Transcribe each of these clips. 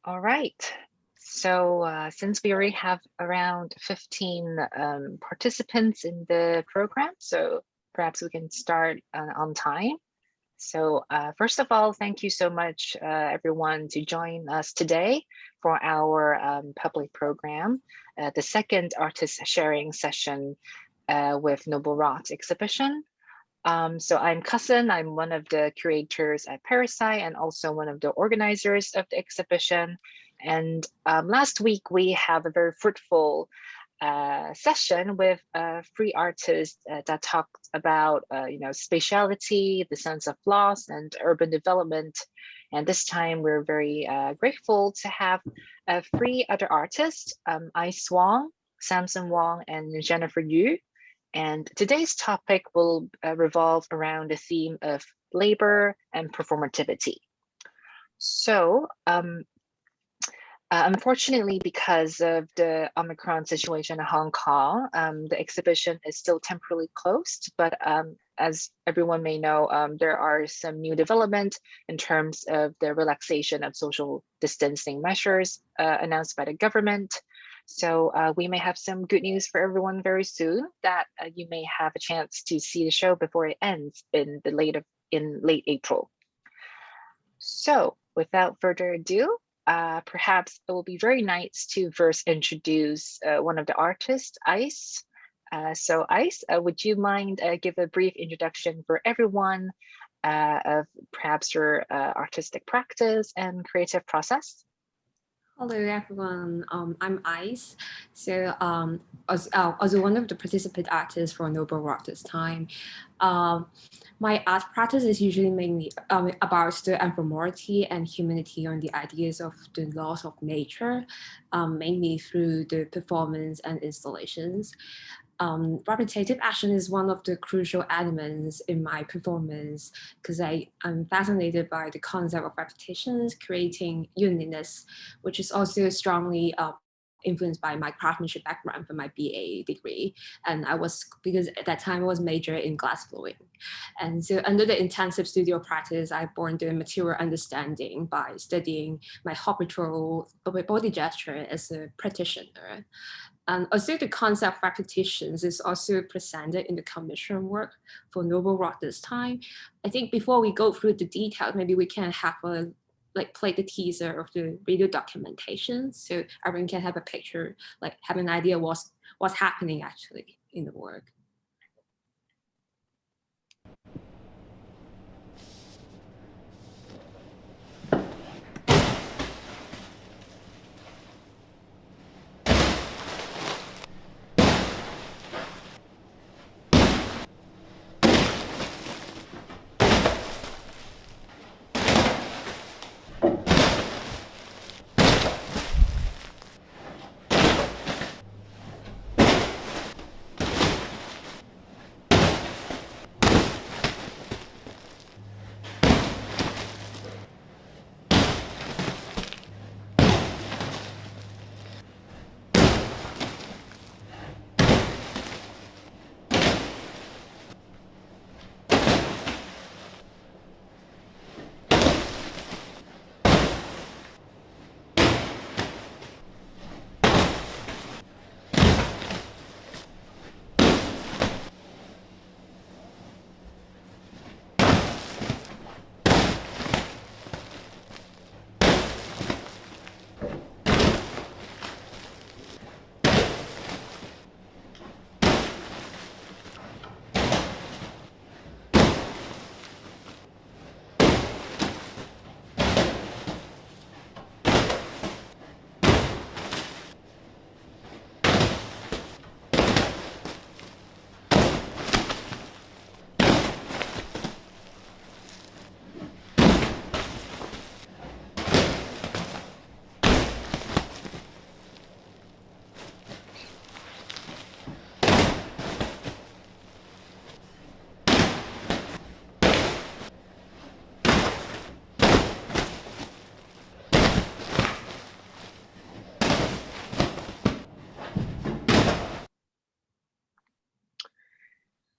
All right. So since we already have around 15 participants in the program, so perhaps we can start on time. So first of all, thank you so much, everyone, to join us today for our public program, the second artist sharing session with Noble Rot exhibition. So I'm Cusson. I'm one of the curators at Parasite and also one of the organizers of the exhibition. And last week, we have a very fruitful session with three artists that talked about spatiality, the sense of loss, and urban development. And this time, we're very grateful to have three other artists, Ice Wong, Samson Wong, and Jennifer Yue. And today's topic will revolve around the theme of labor and performativity. So unfortunately, because of the Omicron situation in Hong Kong, the exhibition is still temporarily closed. But as everyone may know, there are some new development in terms of the relaxation of social distancing measures announced by the government. So we may have some good news for everyone very soon that you may have a chance to see the show before it ends in late April. So without further ado, perhaps it will be very nice to first introduce one of the artists, Ice. So Ice, would you mind give a brief introduction for everyone of perhaps your artistic practice and creative process? Hello everyone, I'm Ice. So as one of the participant artists for Noble Rot this time, my art practice is usually mainly about the anthropomorphy and humanity on the ideas of the laws of nature, mainly through the performance and installations. Repetitive action is one of the crucial elements in my performance because I'm fascinated by the concept of repetitions, creating uniqueness, which is also strongly influenced by my craftsmanship background from my BA degree. And because at that time I was majoring in glass blowing. And so under the intensive studio practice, I born the material understanding by studying my habitual body gesture as a practitioner. And also the concept of repetitions is also presented in the commission work for Noble Rot this time. I think before we go through the details, maybe we can have play the teaser of the video documentation so everyone can have a picture, have an idea what's happening actually in the work.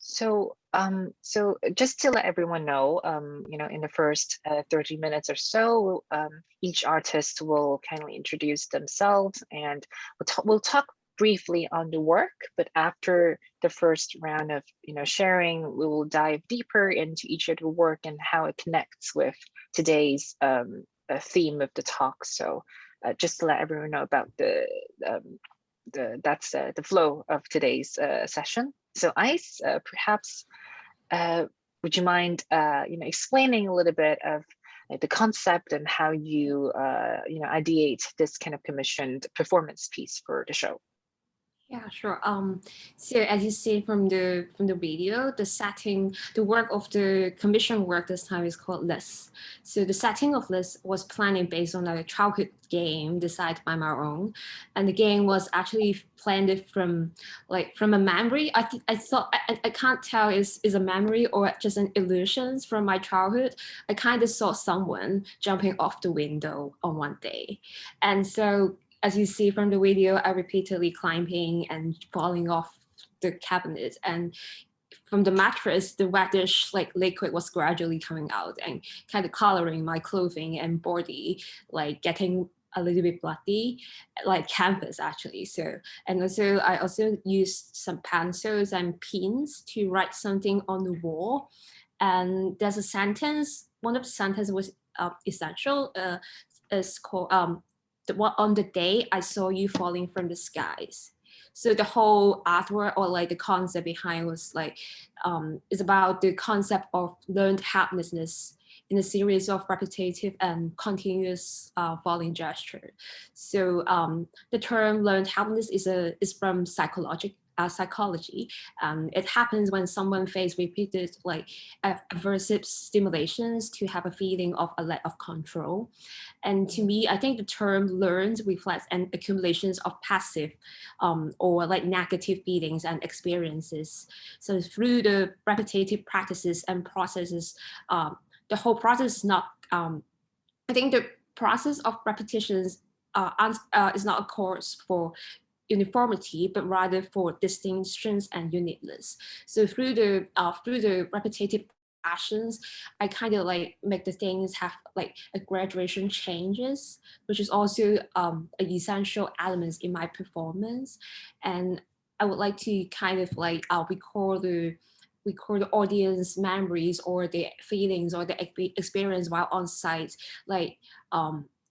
So So just to let everyone know, in the first 30 minutes or so, each artist will kindly introduce themselves, and we'll talk briefly on the work, but after the first round of sharing, we will dive deeper into each of the work and how it connects with today's theme of the talk. So just to let everyone know about that's the flow of today's session. So Ice, perhaps would you mind explaining a little bit of the concept and how you ideate this kind of commissioned performance piece for the show? Yeah, sure. So as you see from the video, the setting, the work of the commission work this time is called List. So the setting of List was planning based on a childhood game decided by my own, and the game was actually planned from a memory. I thought I can't tell is a memory or just an illusions from my childhood. I kind of saw someone jumping off the window on one day, and so, as you see from the video, I repeatedly climbing and falling off the cabinet, and from the mattress, the reddish liquid was gradually coming out and kind of coloring my clothing and body, getting a little bit bloody, like canvas actually. So, and also I also used some pencils and pins to write something on the wall. And there's a sentence, one of the sentences was essential, is called, on the day I saw you falling from the skies. So the whole artwork or the concept behind was is about the concept of learned helplessness in a series of repetitive and continuous falling gesture. So the term learned helplessness is from psychology. It happens when someone faces repeated aversive stimulations to have a feeling of a lack of control. And to me, I think the term learned reflects an accumulation of passive or negative feelings and experiences. So through the repetitive practices and processes, the whole process is not, I think the process of repetitions is not a course for uniformity, but rather for distinctions and uniqueness. So through the repetitive actions, I kind of make the things have a graduation changes, which is also an essential element in my performance. And I would like to kind of record the audience memories or the feelings or the experience while on site,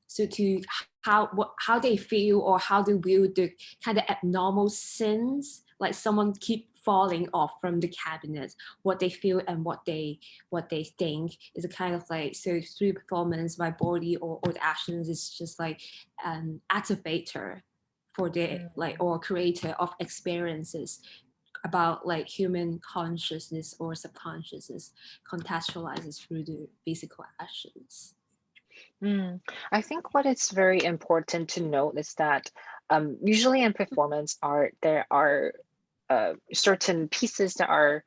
so to how they feel or how they view the kind of abnormal scenes, like someone keep falling off from the cabinet, what they feel and what they think is a kind of so through performance, my body or the actions is just an activator for the or creator of experiences about human consciousness or subconsciousness contextualizes through the physical actions. I think what is very important to note is that usually in performance art, there are certain pieces that are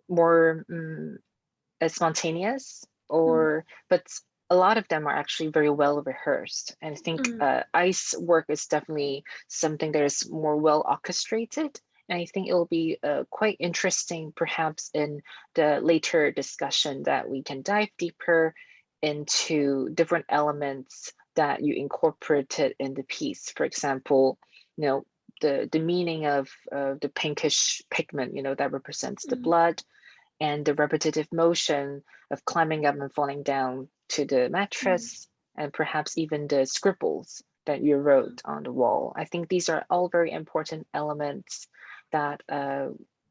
more spontaneous, but a lot of them are actually very well rehearsed. And I think Ice work is definitely something that is more well orchestrated. And I think it will be quite interesting, perhaps in the later discussion, that we can dive deeper into different elements that you incorporated in the piece. For example, the meaning of the pinkish pigment, that represents the blood, and the repetitive motion of climbing up and falling down to the mattress, and perhaps even the scribbles that you wrote on the wall. I think these are all very important elements that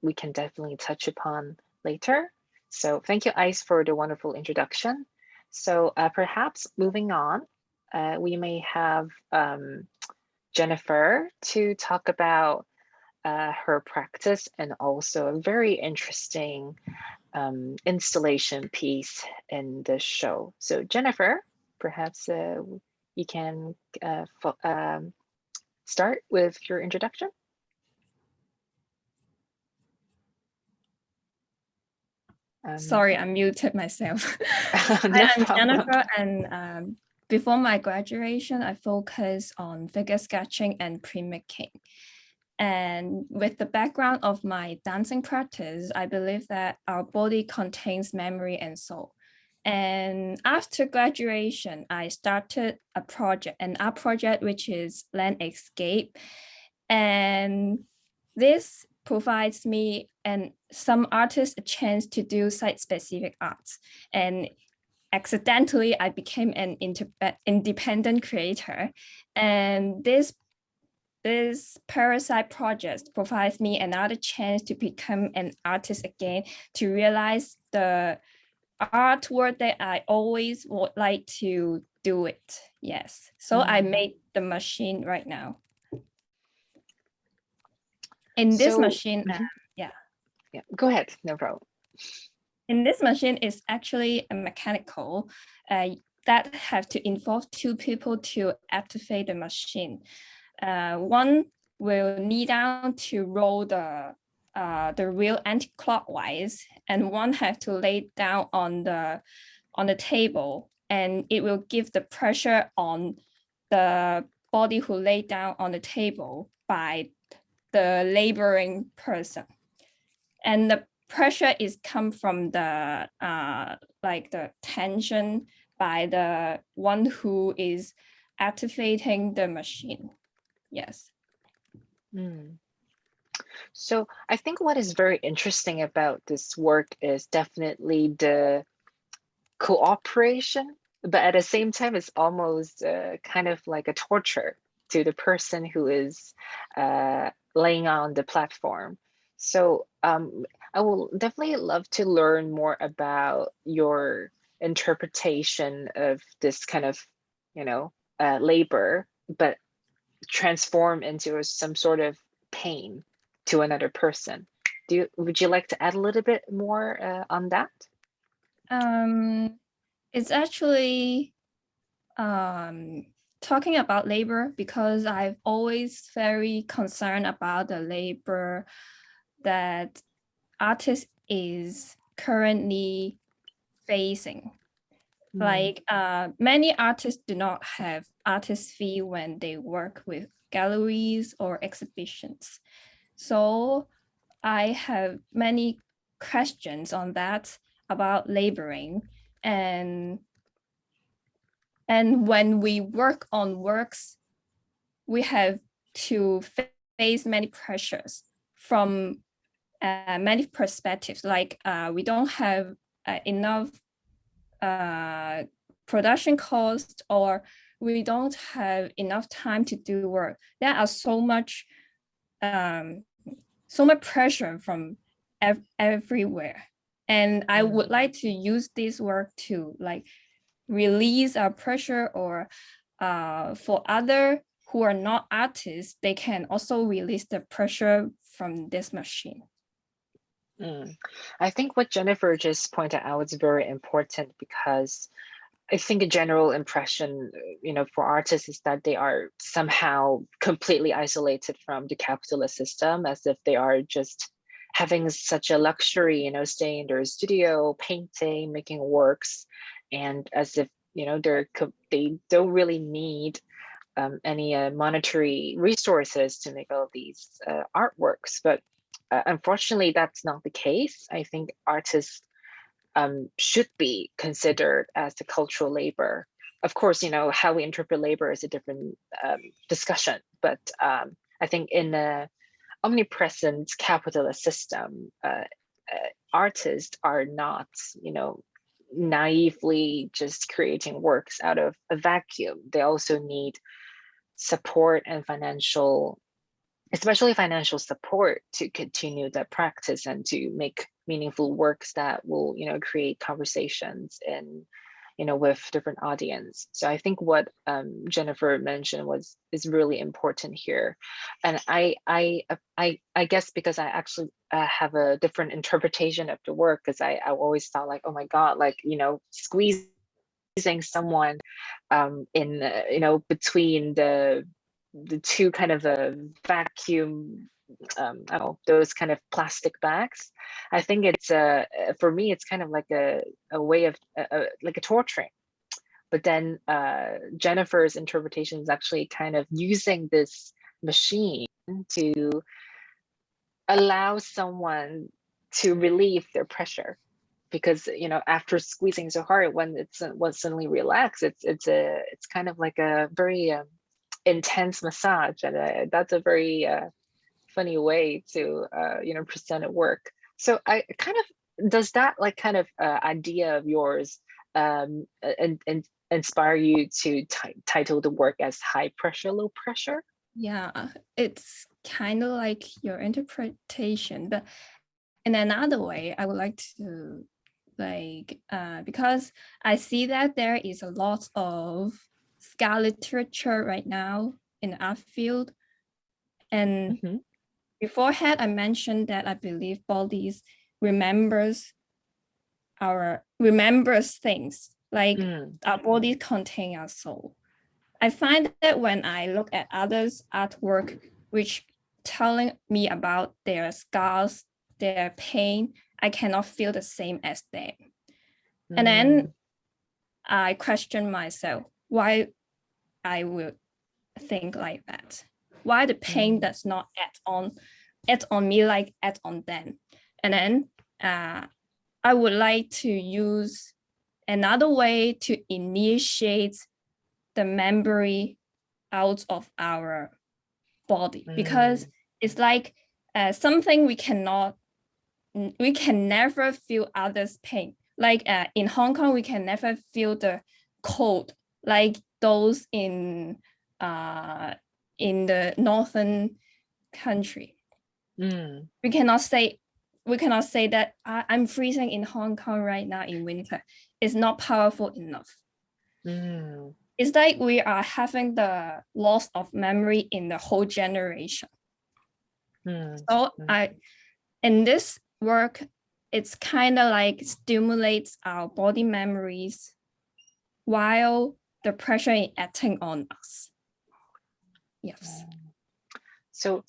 we can definitely touch upon later. So thank you, Ice, for the wonderful introduction. So perhaps moving on, we may have Jennifer to talk about her practice and also a very interesting installation piece in the show. So Jennifer, perhaps you can start with your introduction. Sorry, I muted myself. No I'm problem. Jennifer, and before my graduation, I focused on figure sketching and printmaking. And with the background of my dancing practice, I believe that our body contains memory and soul. And after graduation, I started an art project, which is Landscape. And this provides me and some artists a chance to do site-specific arts. And accidentally, I became an independent creator. And this Parasite project provides me another chance to become an artist again, to realize the artwork that I always would like to do it. Yes. So I made the machine right now. In this machine, yeah, go ahead, no problem. In this machine is actually a mechanical that have to involve two people to activate the machine. One will kneel down to roll the wheel anti-clockwise, and one have to lay down on the table, and it will give the pressure on the body who lay down on the table by the laboring person. And the pressure is come from the the tension by the one who is activating the machine. Yes. So I think what is very interesting about this work is definitely the cooperation, but at the same time, it's almost kind of like a torture to the person who is laying on the platform. So I will definitely love to learn more about your interpretation of this kind of, labor, but transform into some sort of pain to another person. Would you like to add a little bit more on that? It's actually talking about labor, because I've always very concerned about the labor that artist is currently facing. Like many artists do not have artist fee when they work with galleries or exhibitions. So I have many questions on that about laboring. And when we work on works, we have to face many pressures from many perspectives. Like we don't have enough production cost, or we don't have enough time to do work. There are so much pressure from everywhere. And I would like to use this work to release our pressure, or for other who are not artists, they can also release the pressure from this machine. I think what Jennifer just pointed out is very important, because I think a general impression, for artists is that they are somehow completely isolated from the capitalist system, as if they are just having such a luxury, staying in their studio, painting, making works, and as if, they don't really need any monetary resources to make all these artworks. But unfortunately, that's not the case. I think artists should be considered as a cultural labor. Of course, how we interpret labor is a different discussion, but I think in the omnipresent capitalist system, artists are not, naively just creating works out of a vacuum. They also need support and especially financial support to continue the practice and to make meaningful works that will, create conversations and, with different audience. So I think what Jennifer mentioned is really important here. And I guess because I actually have a different interpretation of the work, because I always thought like, oh my God, squeezing someone in, between the two kind of a vacuum, those kind of plastic bags. I think it's for me, it's kind of like a way of like a torturing. But then Jennifer's interpretation is actually kind of using this machine to allow someone to relieve their pressure, because after squeezing so hard, when it's suddenly relaxed, it's kind of like a very intense massage, and that's a very funny way to present at work. So I kind of, does that idea of yours and inspire you to title the work as High Pressure, Low Pressure? Yeah, it's kind of like your interpretation, but in another way, I would like to because I see that there is a lot of scar literature right now in the art field, and beforehand I mentioned that I believe bodies remembers things, like our bodies contain our soul. I find that when I look at others' artwork, which telling me about their scars, their pain, I cannot feel the same as them. And then I question myself why I would think like that. Why the pain does not add on me like add on them. And then I would like to use another way to initiate the memory out of our body, because it's like something we can never feel others' pain. Like in Hong Kong, we can never feel the cold like those in the northern country. We cannot say that I'm freezing in Hong Kong right now in winter. It's not powerful enough. It's like we are having the loss of memory in the whole generation. So in this work, it's kind of like stimulates our body memories while the pressure is acting on us. Yes. So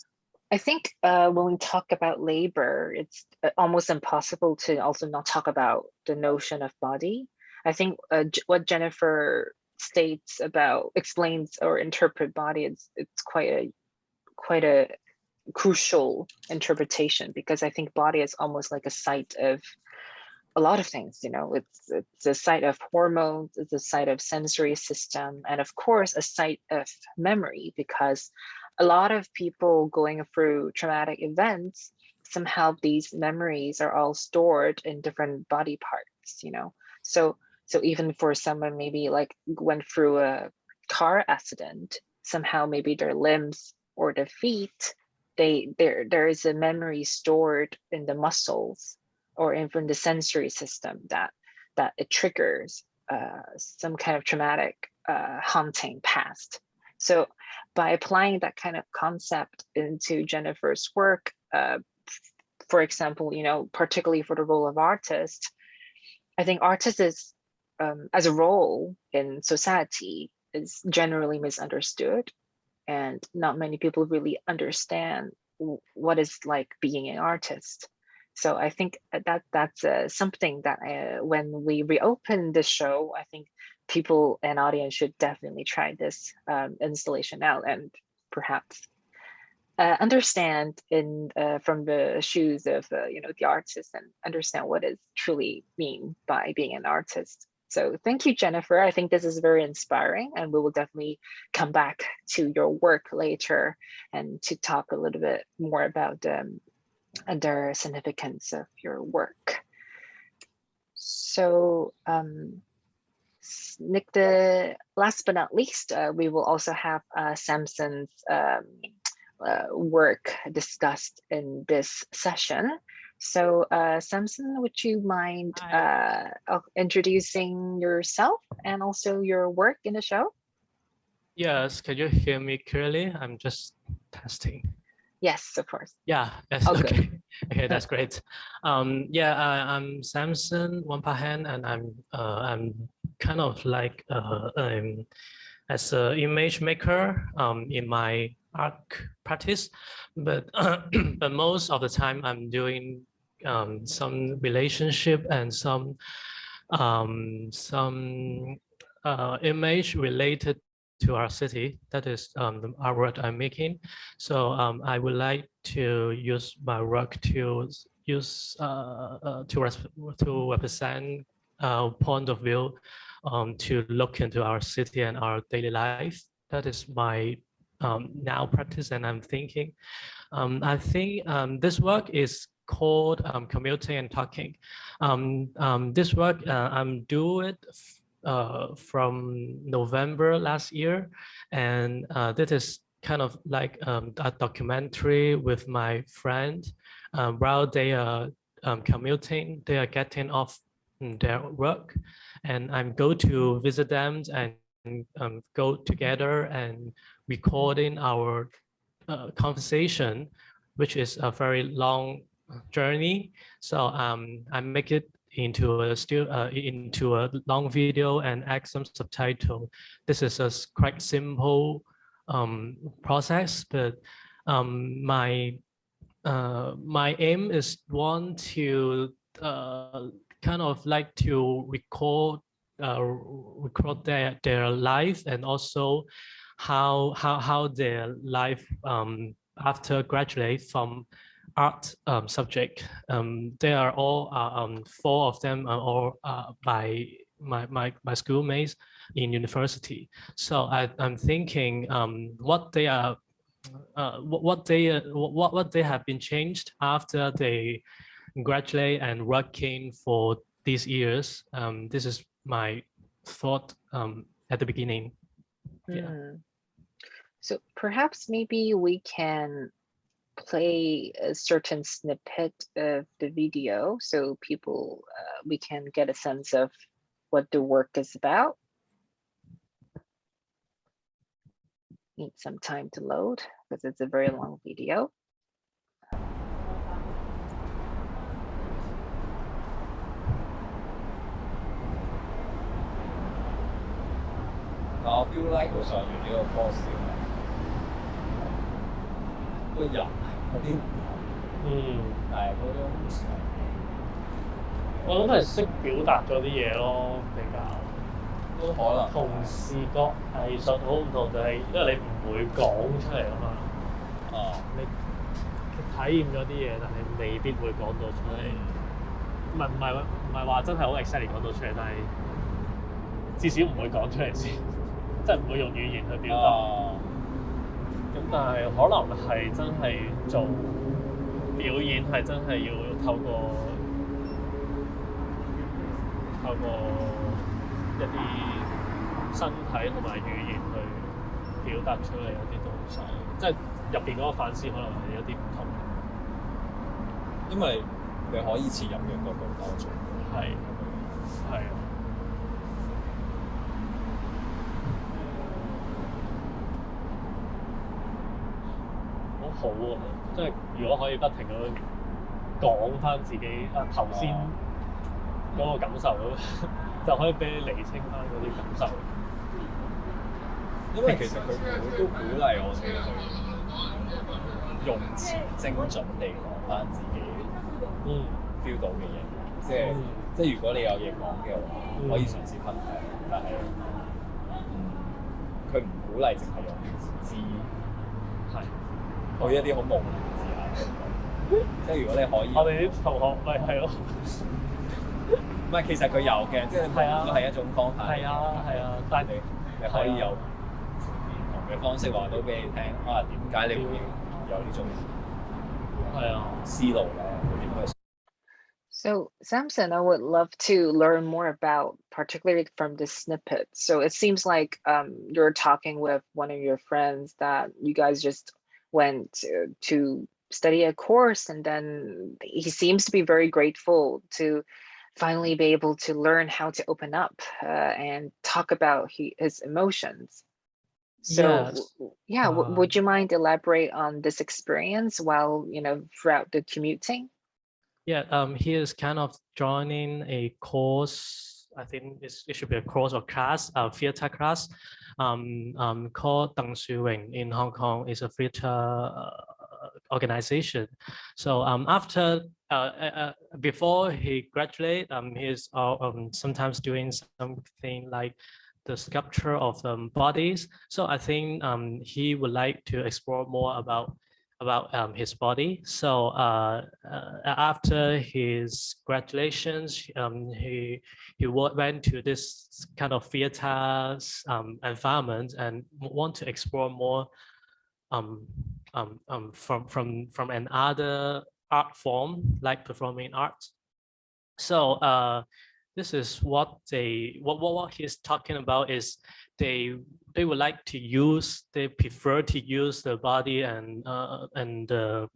I think when we talk about labor, it's almost impossible to also not talk about the notion of body. I think what Jennifer explains or interpret body, it's quite a crucial interpretation, because I think body is almost like a site of a lot of things. It's a site of hormones, it's a site of sensory system, and of course a site of memory, because a lot of people going through traumatic events, somehow these memories are all stored in different body parts. So even for someone maybe like went through a car accident, somehow maybe their limbs or their feet, there is a memory stored in the muscles or in the sensory system that it triggers some kind of traumatic haunting past. So by applying that kind of concept into Jennifer's work, for example, particularly for the role of artist, I think artist is as a role in society is generally misunderstood, and not many people really understand what it's like being an artist. So I think that's something that when we reopen the show, I think people and audience should definitely try this installation out, and perhaps understand from the shoes of the artist, and understand what it truly mean by being an artist. So thank you, Jennifer. I think this is very inspiring, and we will definitely come back to your work later and to talk a little bit more about the significance of your work. So Nick, last but not least, we will also have Samson's work discussed in this session. So Samson, would you mind introducing yourself and also your work in the show? Yes, can you hear me clearly? I'm just testing. Yes, of course. Yeah, that's okay. Good. Okay, that's great. I'm Samson Wong Pak Hang, and I'm kind of like as an image maker in my art practice, but but most of the time I'm doing some relationship and some image related to our city. That is the artwork I'm making. So I would like to use my work to represent point of view to look into our city and our daily life. That is my now practice, and I'm thinking. I think this work is called Commuting and Talking. This work I'm doing it from November last year, and this is kind of like a documentary with my friend. While they are commuting, they are getting off their work, and I'm go to visit them and go together and recording our conversation, which is a very long journey. So I make it into a long video and add some subtitle. This is a quite simple process, but my aim is one to kind of like to record their life, and also how their life after graduate from art subject. They are all 4 of them are all by my schoolmates in university. So I'm thinking what they are what they have been changed after they graduate and working for these years. This is my thought at the beginning. Yeah. So perhaps maybe we can play a certain snippet of the video so people we can get a sense of what the work is about. Need some time to load because it's a very long video. I feel like 我上完呢個 course 個人有啲但係嗰種我諗係識表達咗啲嘢咯，比較都可能同視覺藝術好唔同，就係因為你唔會講出嚟啊嘛。你體驗咗啲嘢，但係未必會講到出嚟。唔係話真係好 exactly 講到出嚟，但係至少唔會講出嚟先。即係唔會用語言去表達，咁但係可能係真係做表演係真係要透過一啲身體同埋語言去表達出嚟一啲東西，即係入邊嗰個反思可能係有啲唔同，因為你可以切入嘅角度多咗，係啊。好啊！即係如果可以不停咁樣講翻自己頭先嗰個感受，就可以俾你釐清翻嗰啲感受。因為其實佢都鼓勵我哋去用詞精準地講翻自己feel 到嘅嘢，即係如果你有嘢講嘅話，可以嘗試分享，但係佢唔鼓勵淨係用字。去一啲好無聊嘅字眼，即係如果你可以，我哋啲同學咪係咯，唔係其實佢有嘅，即係你講都係一種方法。係啊，但係你可以有唔同嘅方式話到俾你聽，點解你會有呢種思路咧？會點去？ So Samson, I would love to learn more about, particularly from this snippet. So it seems like you're talking with one of your friends that you guys just went to study a course, and then he seems to be very grateful to finally be able to learn how to open up and talk about his emotions. So yes. Would you mind elaborate on this experience while throughout the commuting? Yeah, he is kind of joining a course. I think it should be a course or class, a theater class, called Deng Shuwing in Hong Kong. It's a theater organization. So after before he graduated, he's sometimes doing something like the sculpture of bodies. So I think he would like to explore more about his body. So after his graduations, he went to this kind of theater environment and want to explore more from another art form like performing arts. So this is what he's talking about is they would like to use, they prefer to use the body and the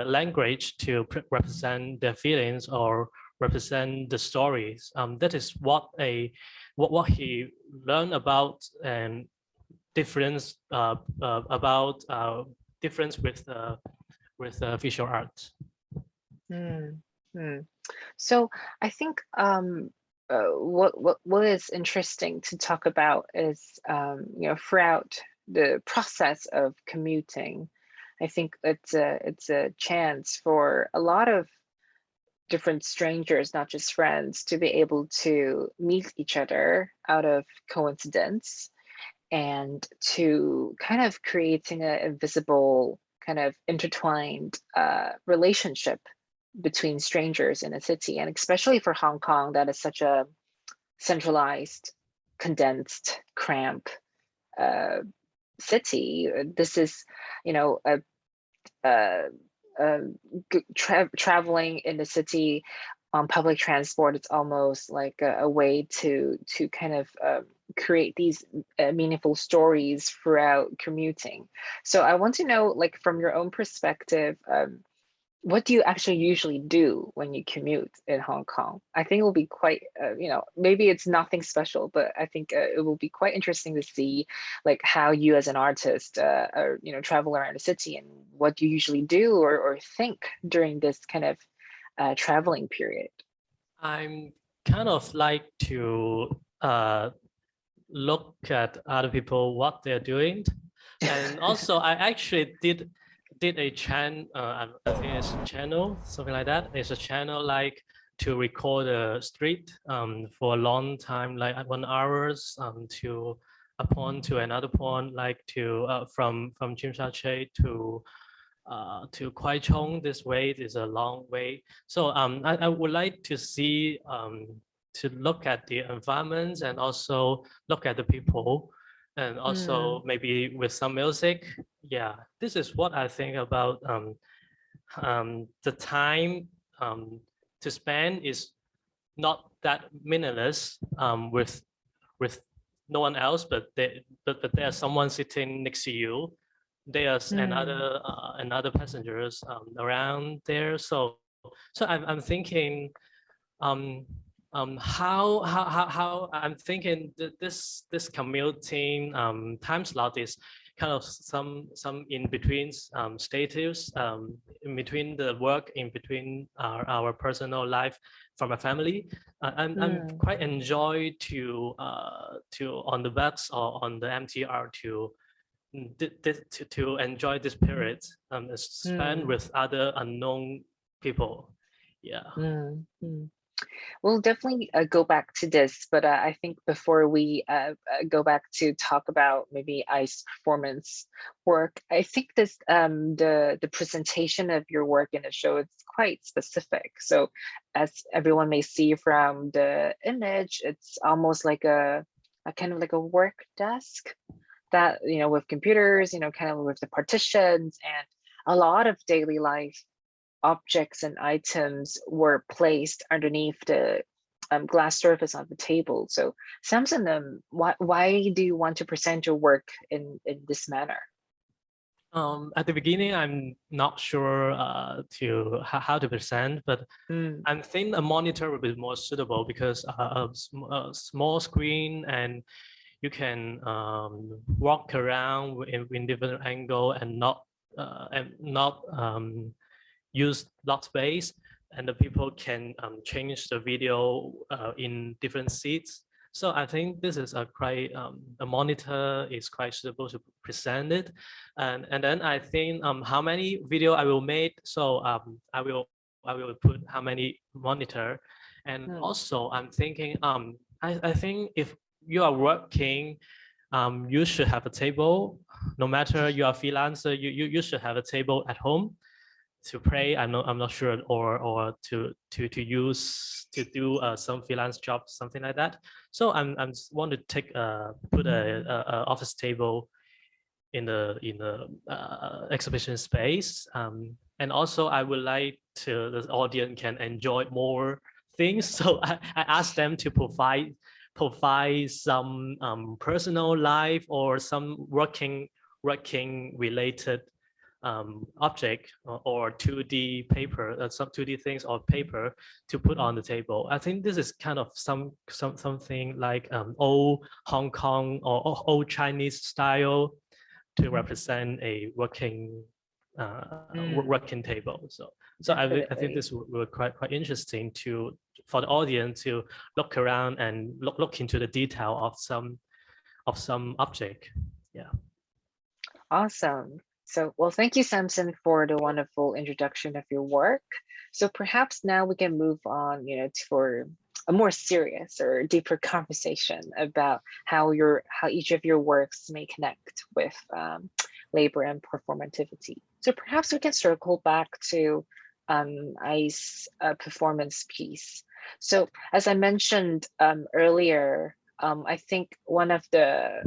language to represent their feelings or represent the stories. That is what he learned about and difference about difference with visual art. So I think what is interesting to talk about is throughout the process of commuting, I think it's a chance for a lot of different strangers, not just friends, to be able to meet each other out of coincidence and to kind of creating an invisible kind of intertwined relationship between strangers in a city. And especially for Hong Kong, that is such a centralized, condensed, cramped city. This is, traveling in the city on public transport. It's almost like a way to kind of create these meaningful stories throughout commuting. So I want to know, like, from your own perspective, what do you actually usually do when you commute in Hong Kong? I think it will be quite, maybe it's nothing special, but I think it will be quite interesting to see like how you as an artist, travel around the city and what you usually do or think during this kind of traveling period. I'm kind of like to look at other people, what they're doing. And also I actually did a channel, I think it's a channel, something like that. It's a channel like to record a street for a long time, like 1 hour to a point to another point, like to from Tsim Sha Tsui to Kwai Chung. This way is a long way. So I would like to see to look at the environments and also look at the people. And also maybe with some music. Yeah, this is what I think about the time to spend is not that meaningless with no one else, but there's someone sitting next to you. There's another passengers around there. So I'm thinking how I'm thinking that this commuting time slot is kind of some in between status, in between the work, in between our personal life from a family. I'm quite enjoy to on the bus or on the MTR to enjoy this period spent with other unknown people. Yeah. We'll definitely go back to this, but I think before we go back to talk about maybe Ice performance work, I think this the presentation of your work in the show is quite specific. So as everyone may see from the image, it's almost like a kind of like a work desk that, with computers, kind of with the partitions, and a lot of daily life objects and items were placed underneath the glass surface on the table. So Samson, why do you want to present your work in this manner? At the beginning, I'm not sure how to present, but I think a monitor would be more suitable because a small screen and you can walk around in different angle and not use lot space, and the people can change the video in different seats. So I think this is a quite a monitor is quite suitable to present it, and then I think how many video I will make. So I will put how many monitor, and also I'm thinking I think if you are working, you should have a table. No matter you are a freelancer, you should have a table at home to pray. I'm not sure, or to do some freelance job, something like that. So I'm want to put a office table in the exhibition space, and also I would like the audience can enjoy more things. So I asked them to provide some personal life or some working related object or 2D paper, some 2D things or paper to put on the table. I think this is kind of something like old Hong Kong or old Chinese style to represent a working table. So I think this will quite interesting for the audience to look around and look into the detail of some object. Yeah. Awesome. So, well, thank you, Samson, for the wonderful introduction of your work. So perhaps now we can move on, for a more serious or deeper conversation about how each of your works may connect with labor and performativity. So perhaps we can circle back to Ice performance piece. So as I mentioned earlier, I think one of the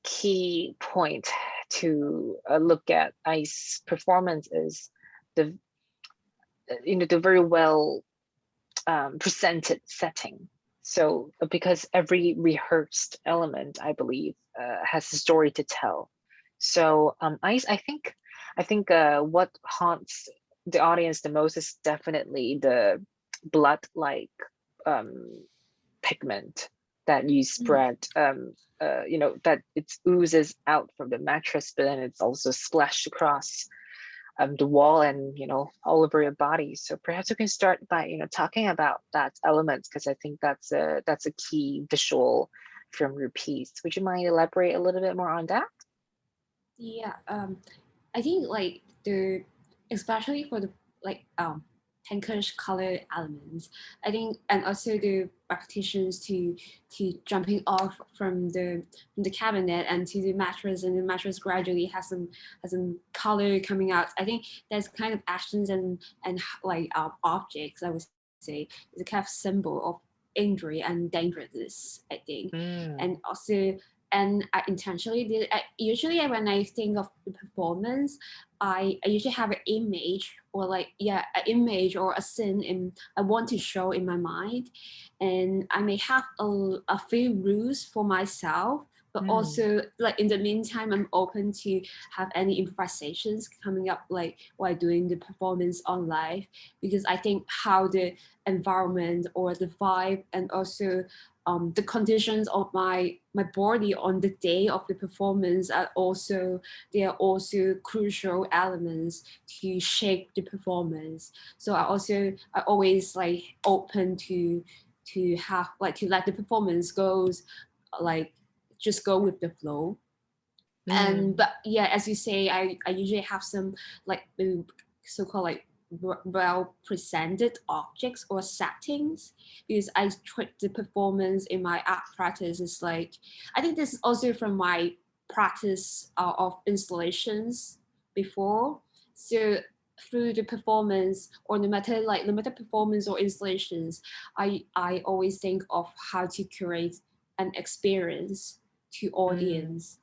key point to look at Ice performance is the very well presented setting. So because every rehearsed element, I believe, has a story to tell. So Ice, I think what haunts the audience the most is definitely the blood-like pigment that you spread, that it oozes out from the mattress, but then it's also splashed across the wall and all over your body. So perhaps we can start by talking about that element, because I think that's a key visual from your piece. Would you mind elaborate a little bit more on that? Yeah, I think especially for the pinkish color elements, I think, and also the repetitions to jumping off from the cabinet and to the mattress, and the mattress gradually has some color coming out. I think there's kind of actions and objects, I would say, is a kind of symbol of injury and dangerousness, I think. And also, and I intentionally did. Usually when I think of the performance, I usually have an image or an image or a scene I want to show in my mind, and I may have a few rules for myself, but also in the meantime, I'm open to have any improvisations coming up while doing the performance on live, because I think how the environment or the vibe and also the conditions of my body on the day of the performance are also crucial elements to shape the performance. So I always open to have to let the performance goes just go with the flow. And but yeah, as you say, I usually have some so-called well presented objects or settings, because I treat the performance in my art practice is I think this is also from my practice of installations before. So through the performance, or no matter performance or installations, I always think of how to curate an experience to audience.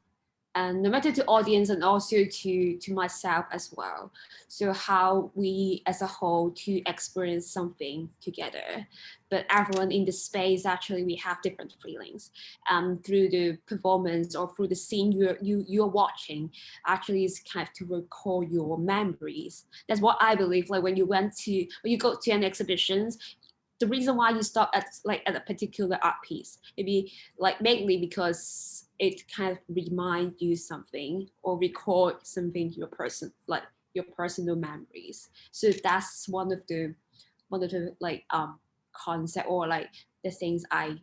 And no matter to audience and also to myself as well. So how we as a whole to experience something together. But everyone in the space, actually, we have different feelings. Through the performance or through the scene you're watching, actually is kind of to recall your memories. That's what I believe. When you go to an exhibitions, the reason why you stop at a particular art piece, maybe mainly because it kind of reminds you something or record something your personal memories. So that's one of the concept or the things I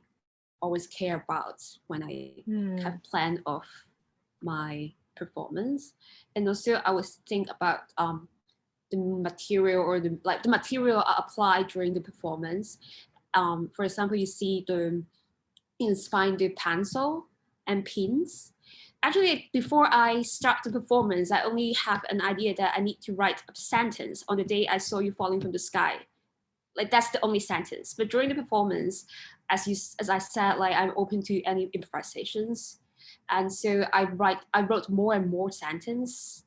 always care about when I have plan of my performance. And also I would think about the material or the material are applied during the performance. For example, you see the inspired the pencil and pins. Actually, before I start the performance, I only have an idea that I need to write a sentence on the day I saw you falling from the sky. Like that's the only sentence. But during the performance, as I said, like I'm open to any improvisations. And so I wrote more and more sentences.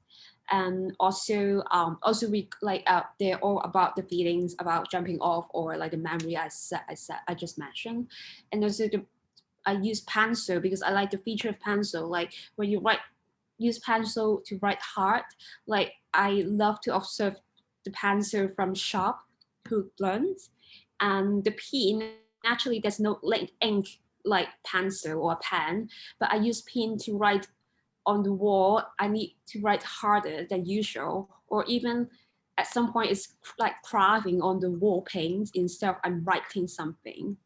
And also they're all about the feelings about jumping off or like the memory I just mentioned. And also I use pencil because I like the feature of pencil. Like when you use pencil to write hard, like I love to observe the pencil from sharp to blunt, and the pen, actually there's no ink like pencil or pen, but I use pen to write on the wall. I need to write harder than usual, or even at some point it's like carving on the wall paint instead of I'm writing something.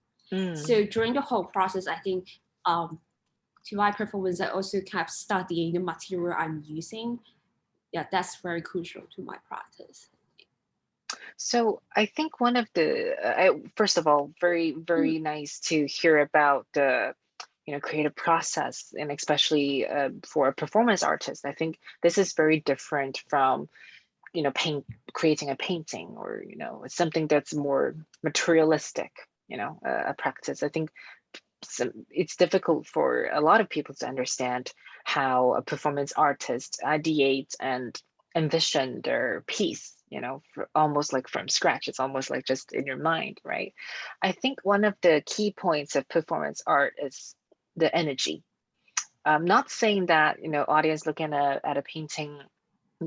So during the whole process, I think to my performance, I also kept studying the material I'm using. Yeah, that's very crucial to my practice. So I think one of the, first of all, very, very nice to hear about the, creative process, and especially for a performance artist. I think this is very different from, creating a painting or, something that's more materialistic, a practice. I think it's difficult for a lot of people to understand how a performance artist ideates and envision their piece, almost like from scratch. It's almost like just in your mind, right? I think one of the key points of performance art is the energy. I'm not saying that, audience looking at a painting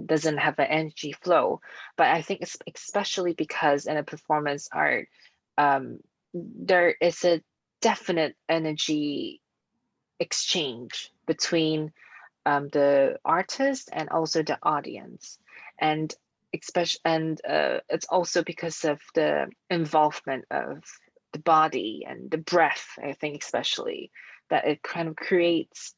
doesn't have an energy flow, but I think it's especially because in a performance art, there is a definite energy exchange between the artist and also the audience, and it's also because of the involvement of the body and the breath. I think especially that it kind of creates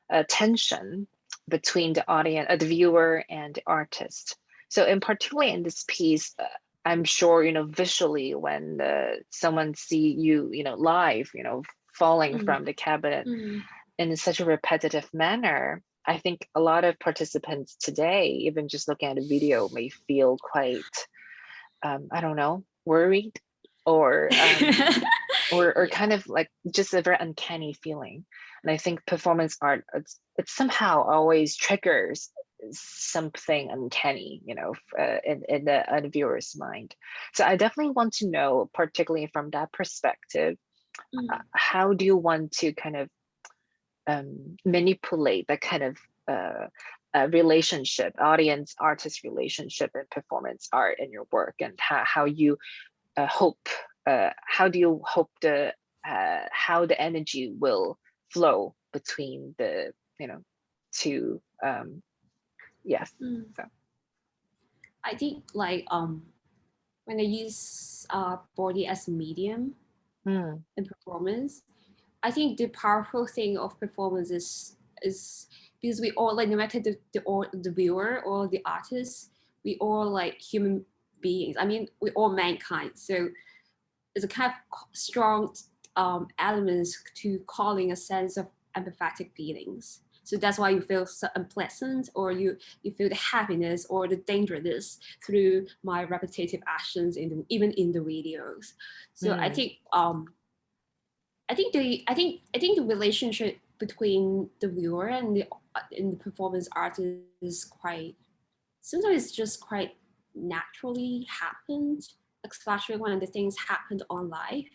a tension between the audience, the viewer, and the artist. So in particularly in this piece, I'm sure visually when someone see you live, falling from the cabinet in such a repetitive manner, I think a lot of participants today, even just looking at a video, may feel quite, I don't know, worried or or kind of like just a very uncanny feeling. And I think performance art, it somehow always triggers something uncanny, in the viewer's mind. So I definitely want to know, particularly from that perspective, how do you want to kind of manipulate that kind of relationship, audience artist relationship in performance art in your work, and how you how do you hope how the energy will flow between the two yes. So I think like when I use body as a medium in performance, I think the powerful thing of performance is because we all, like, no matter the viewer or the artist, we all like human beings. I mean, we all mankind. So it's a kind of strong elements to calling a sense of empathetic feelings. So that's why you feel so unpleasant, or you feel the happiness or the dangerousness through my repetitive actions even in the videos. So I think the relationship between the viewer and the performance artist is quite, sometimes it's just quite naturally happened, especially when the things happened on live.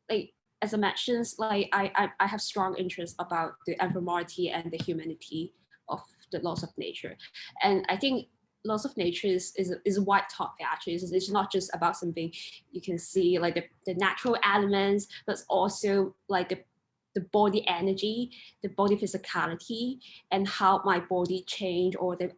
Like, as I mentioned, like I have strong interest about the ephemerality and the humanity of the laws of nature. And I think laws of nature is a wide topic actually. It's not just about something you can see, like the natural elements, but also like the body energy, the body physicality, and how my body change, or the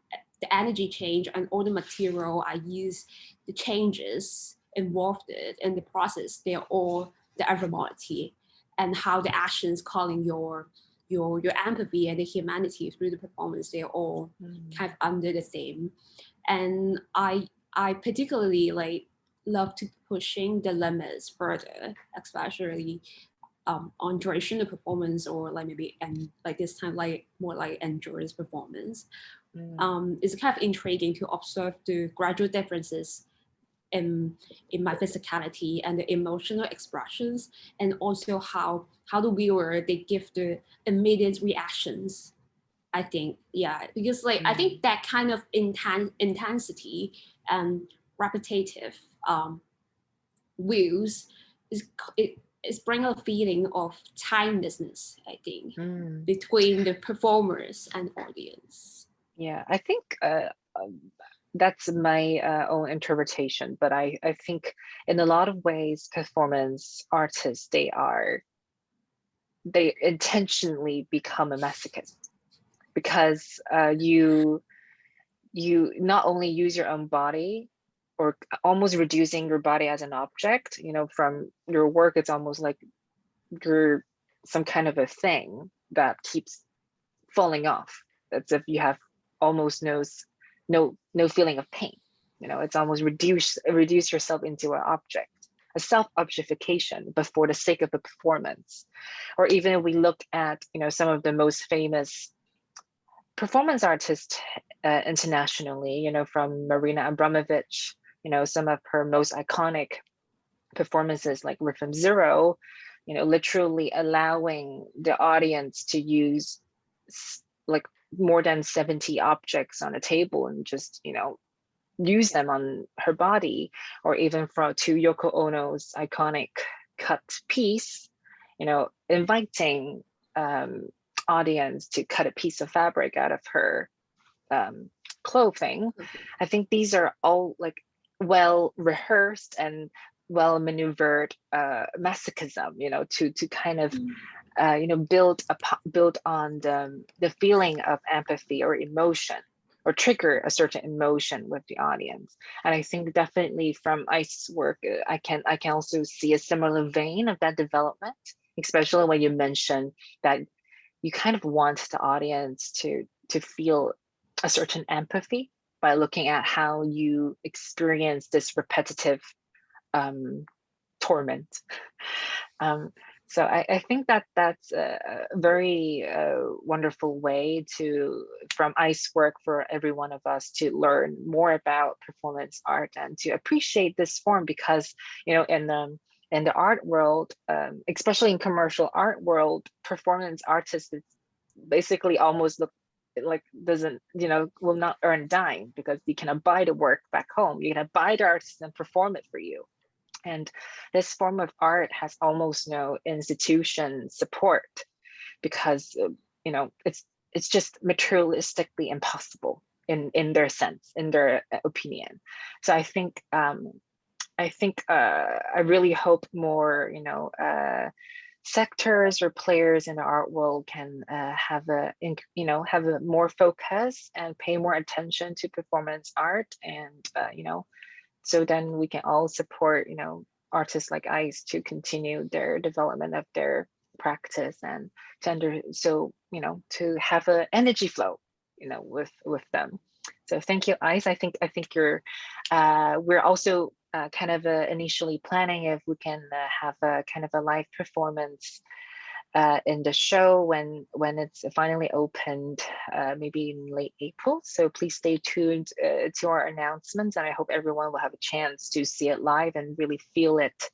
energy change, and all the material I use, the changes involved in the process, they're all the ephemerality, and how the actions calling your empathy and the humanity through the performance, they're all kind of under the theme. And I particularly like love to pushing the limits further, especially on traditional performance, or like maybe like this time like more like endurance performance. It's kind of intriguing to observe the gradual differences in my physicality and the emotional expressions, and also how the viewer, they give the immediate reactions. I think, yeah, because like I think that kind of intensity and repetitive views is bring a feeling of timelessness, I think, between the performers and audience. Yeah, I think that's my own interpretation, but I think in a lot of ways, performance artists, they intentionally become a masochist, because you not only use your own body, or almost reducing your body as an object, from your work, it's almost like you're some kind of a thing that keeps falling off. It's if you have almost no feeling of pain. It's almost reduce yourself into an object, a self-objectification, but for the sake of the performance. Or even if we look at some of the most famous performance artists internationally, from Marina Abramovich, some of her most iconic performances like Rhythm Zero, literally allowing the audience to use like more than 70 objects on a table and just use them on her body. Or even to Yoko Ono's iconic cut piece, inviting audience to cut a piece of fabric out of her clothing. I think these are all like well rehearsed and well maneuvered masochism, to kind of build on the feeling of empathy or emotion, or trigger a certain emotion with the audience. And I think definitely from Ice's work, I can also see a similar vein of that development, especially when you mention that you kind of want the audience to feel a certain empathy by looking at how you experience this repetitive torment. So I think that's a very wonderful way from Ice work for every one of us to learn more about performance art and to appreciate this form, because in the art world, especially in commercial art world, performance artists basically almost look like will not earn a dime, because you can buy the work back home, you can buy the artist and perform it for you. And this form of art has almost no institution support, because it's just materialistically impossible in their sense, in their opinion. So I think I really hope more sectors or players in the art world can have a more focus and pay more attention to performance art, and so then we can all support artists like Ice to continue their development of their practice, and to have an energy flow with them. So thank you, Ice. I think you're we're also kind of initially planning if we can have a kind of a live performance in the show when it's finally opened, maybe in late April. So please stay tuned to our announcements, and I hope everyone will have a chance to see it live and really feel it,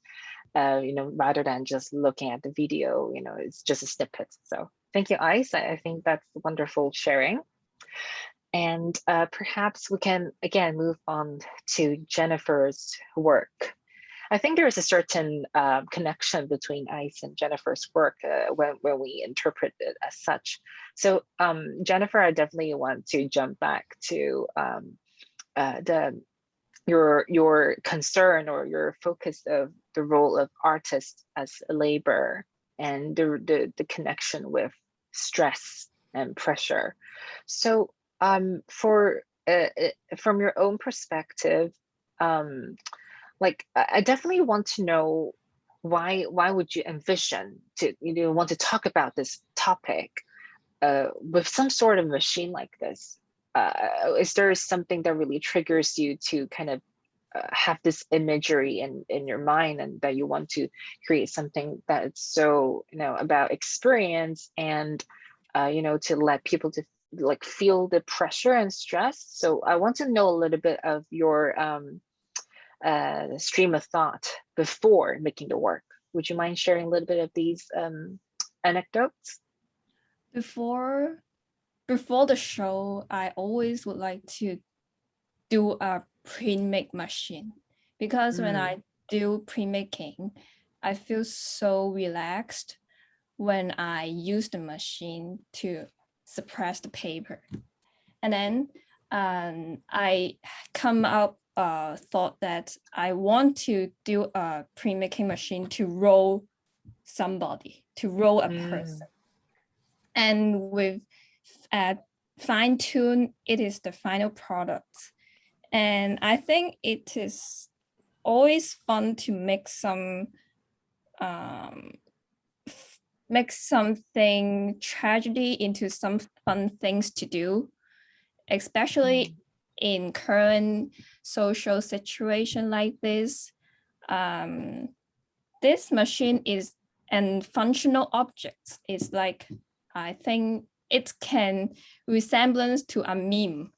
rather than just looking at the video. It's just a snippet. So thank you, Ice. I think that's wonderful sharing. And perhaps we can again move on to Jennifer's work. I think there is a certain connection between Ice and Jennifer's work when we interpret it as such. So Jennifer, I definitely want to jump back to your concern or your focus of the role of artists as a labor, and the connection with stress and pressure. So from your own perspective, I definitely want to know why would you envision to want to talk about this topic with some sort of machine like this? Is there something that really triggers you to kind of have this imagery in your mind, and that you want to create something that it's so, about experience, and to let people to like feel the pressure and stress. So I want to know a little bit of your stream of thought before making the work. Would you mind sharing a little bit of these anecdotes? Before the show, I always would like to do a pre-make machine, because when I do pre-making, I feel so relaxed when I use the machine to suppress the paper. And then I come up thought that I want to do a pre-making machine to roll somebody, to roll a person. And with fine tune, it is the final product. And I think it is always fun to make something tragedy into some fun things to do, especially in current social situation like this. This machine is and functional objects is like, I think it can resemblance to a meme.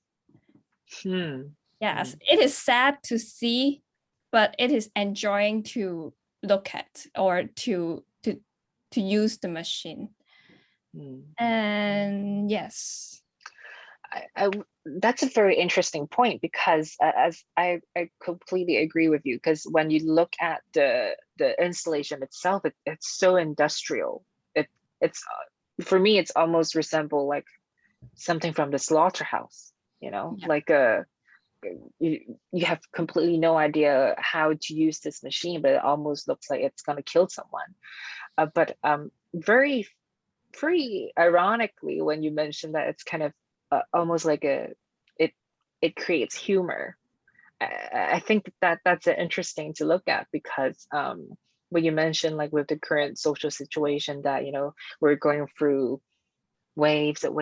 Yes, it is sad to see, but it is enjoying to look at or to use the machine. And yes, that's a very interesting point, because as I completely agree with you, because when you look at the installation itself, it's so industrial. It's for me, it's almost resemble like something from the slaughterhouse, like you have completely no idea how to use this machine, but it almost looks like it's going to kill someone. But very ironically, when you mentioned that it's kind of almost like it creates humor, I think that's interesting to look at, because when you mentioned like with the current social situation that we're going through waves of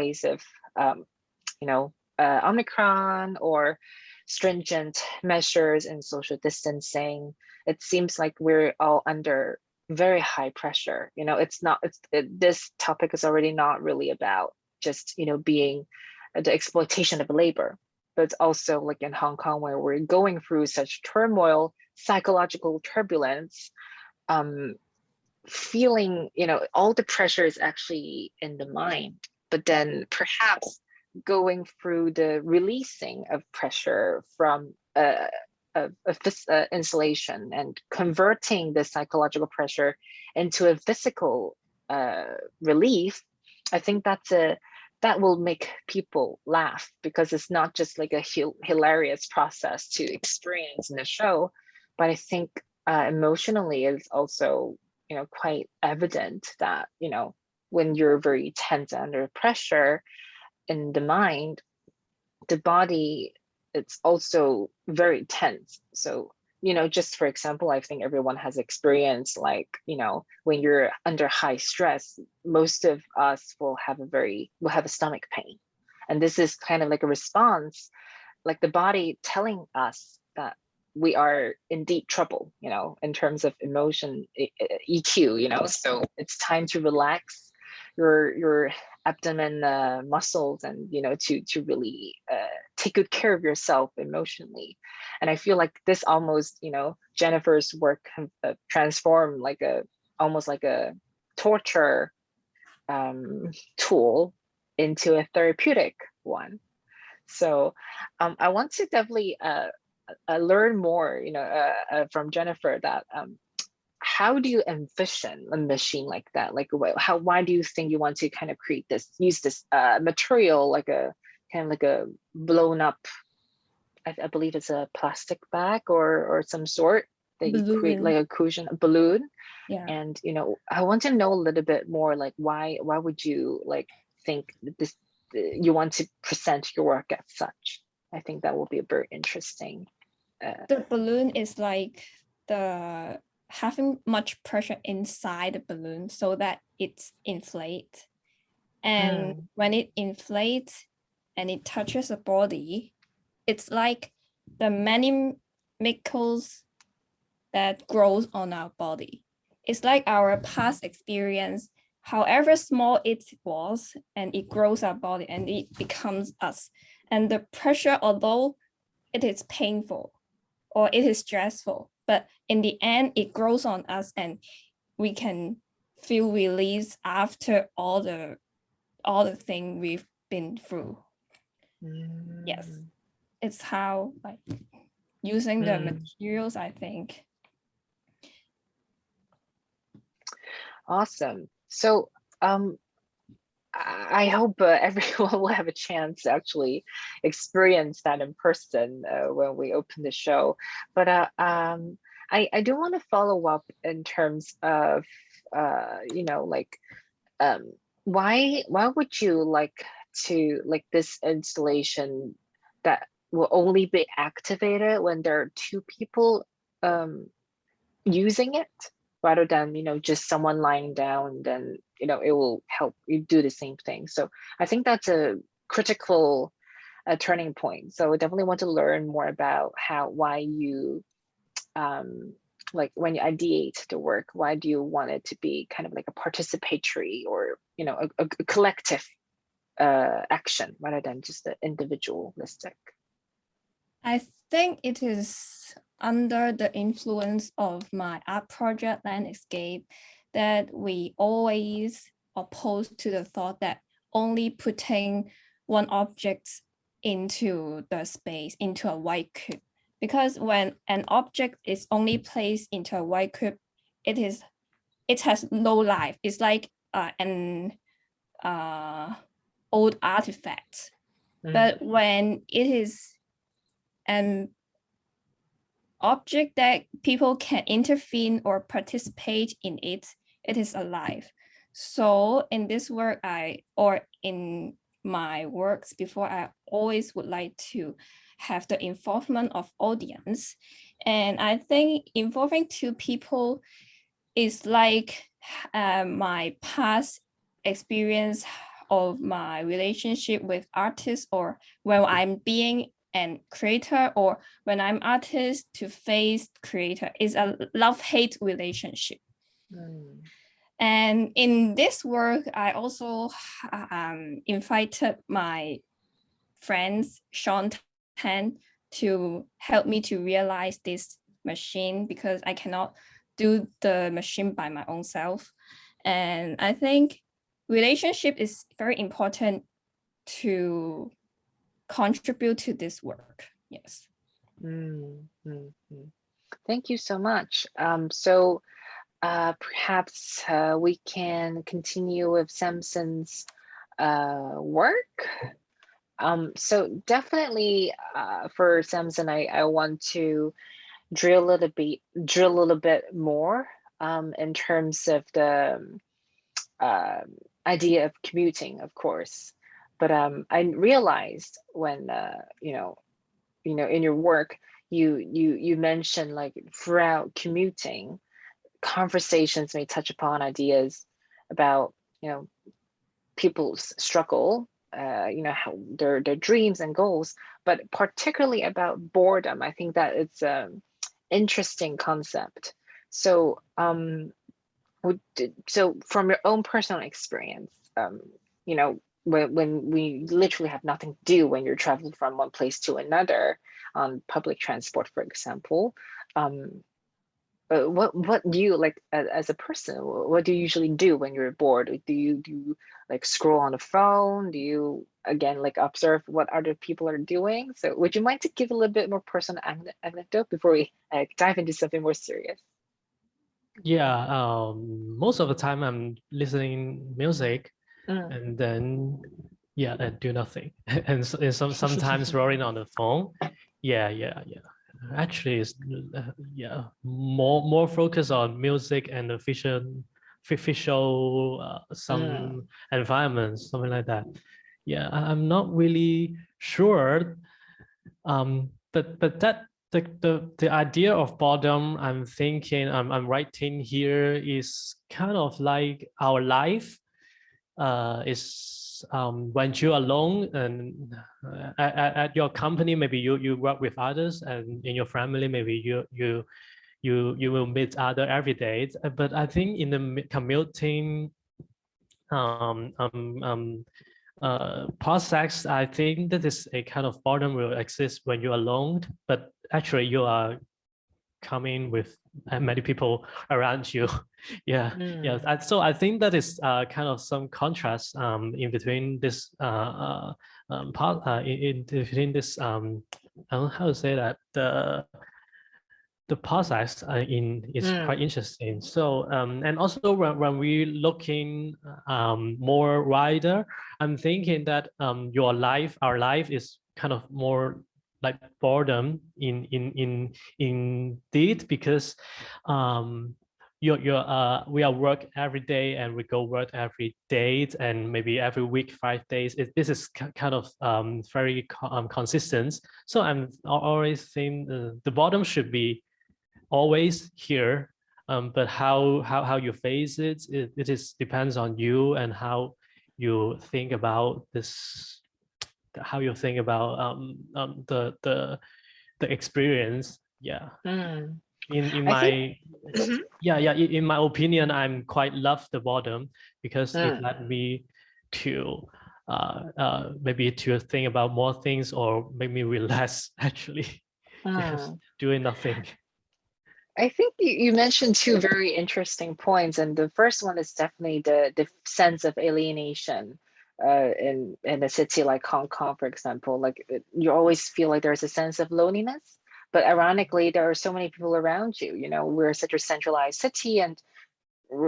Omicron or stringent measures and social distancing, it seems like we're all under very high pressure. This topic is already not really about just being the exploitation of labor, but it's also like in Hong Kong, where we're going through such turmoil, psychological turbulence, feeling all the pressure is actually in the mind, but then perhaps going through the releasing of pressure from installation and converting the psychological pressure into a physical relief. I think that will make people laugh, because it's not just like a hilarious process to experience in the show, but I think emotionally it's also quite evident that when you're very tense under pressure in the mind, the body, it's also very tense. So just for example, I think everyone has experienced like when you're under high stress, most of us will have a stomach pain, and this is kind of like a response, like the body telling us that we are in deep trouble, in terms of emotion EQ, so it's time to relax your abdomen muscles, and to really take good care of yourself emotionally. And I feel like this almost Jennifer's work transformed like almost like a torture tool into a therapeutic one. So I want to definitely learn more from Jennifer, that how do you envision a machine like that? Like why do you think you want to kind of use this material, like a kind of like a blown up, I believe it's a plastic bag or some sort that you create like a cushion, a balloon. Yeah. And I want to know a little bit more, like why would you like think this you want to present your work as such? I think that will be very interesting. The balloon is like having much pressure inside the balloon so that it's inflate, and when it inflates and it touches the body, it's like the many chemicals that grows on our body. It's like our past experience, however small it was, and it grows our body and it becomes us. And the pressure, although it is painful or it is stressful, but in the end, it grows on us and we can feel release after all the thing we've been through. Yes, it's how, like, using the materials, I think. Awesome. So I hope everyone will have a chance to actually experience that in person when we open the show. But I do want to follow up in terms of you know, like why would you like to like this installation that will only be activated when there are two people using it, rather than, you know, just someone lying down, then, you know, it will help you do the same thing. So I think that's a critical turning point. So I definitely want to learn more about why you like when you ideate the work, why do you want it to be kind of like a participatory or, you know, a collective action rather than just the individualistic? I think it is under the influence of my art project Landscape that we always opposed to the thought that only putting one object into the space, into a white cube. Because when an object is only placed into a white cube, it has no life. It's like an old artifact. But when it is an object that people can intervene or participate in it, it is alive. So in this work, or in my works before, I always would like to have the involvement of audience. And I think involving two people is like my past experience of my relationship with artists, or when I'm being an creator, or when I'm artist to face creator, is a love-hate relationship. And in this work, I also invited my friends, Sean Tan, to help me to realize this machine, because I cannot do the machine by my own self. And I think relationship is very important to contribute to this work. Yes. Thank you so much. So perhaps we can continue with Samson's work. So definitely for Samson, I want to drill a little bit more in terms of the idea of commuting, of course. But I realized when you know, in your work, you mentioned like throughout commuting, conversations may touch upon ideas about, you know, people's struggle, you know, how their dreams and goals, but particularly about boredom. I think that it's an interesting concept. So so from your own personal experience, you know, when we literally have nothing to do when you're traveling from one place to another on public transport, for example, what do you like as a person? What do you usually do when you're bored? Do you like scroll on the phone? Do you again like observe what other people are doing? So would you mind to give a little bit more personal anecdote before we dive into something more serious? Yeah, most of the time I'm listening music, and then I do nothing, and sometimes rolling on the phone. Yeah. Actually, it's more focus on music and the visual some environments, something like that. Yeah, I'm not really sure. But that the idea of boredom, I'm thinking, I'm writing here, is kind of like our life is because when you're alone and at your company, maybe you work with others, and in your family, maybe you will meet other every day. But I think in the commuting process, I think that is a kind of boredom will exist when you're alone, but actually you are coming with many people around you. Yeah. So I think that is kind of some contrast in between this in between this I don't know how to say that, the process is quite interesting. So and also when we looking more wider, I'm thinking that our life is kind of more like boredom indeed, because we are work every day and we go work every day and maybe every week 5 days. This is kind of very consistent. So I'm always saying the bottom should be always here, but how you face it depends on you and how you think about this, how you think about the experience. Yeah. In my in my opinion, I'm quite love the bottom because it led me to maybe to think about more things or make me relax actually. Yes, doing nothing. I think you mentioned two very interesting points, and the first one is definitely the sense of alienation in a city like Hong Kong, for example. Like you always feel like there's a sense of loneliness, but ironically, there are so many people around you. You know, we're such a centralized city, and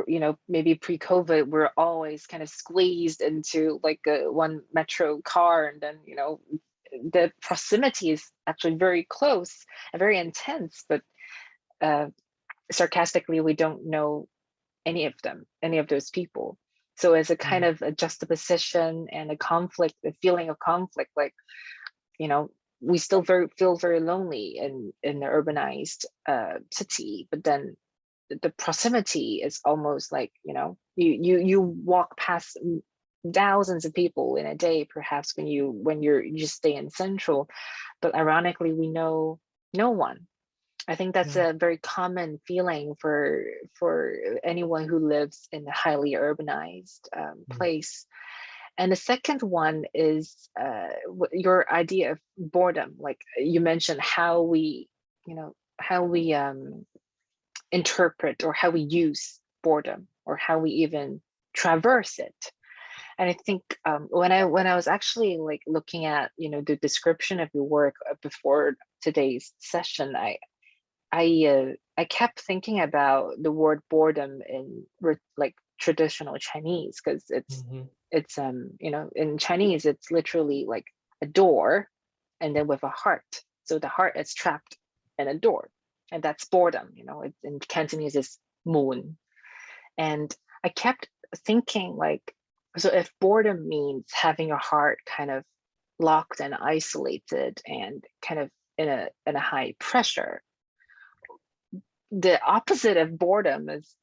you know, maybe pre-COVID, we're always kind of squeezed into like one metro car, and then you know, the proximity is actually very close and very intense, but sarcastically, we don't know any of those people. So as a kind of a juxtaposition and a conflict, a feeling of conflict, like, you know, we still feel very lonely in the urbanized city, but then the proximity is almost like, you know, you walk past thousands of people in a day, perhaps when you just stay in central, but ironically, we know no one. I think that's a very common feeling for anyone who lives in a highly urbanized place. And the second one is your idea of boredom. Like you mentioned, how we interpret or how we use boredom or how we even traverse it. And I think when I was actually like looking at, you know, the description of your work before today's session, I kept thinking about the word boredom in like traditional Chinese, because it's you know, in Chinese it's literally like a door and then with a heart. So the heart is trapped in a door, and that's boredom. You know, in Cantonese is moon. And I kept thinking like, so if boredom means having your heart kind of locked and isolated and kind of in a high pressure, the opposite of boredom is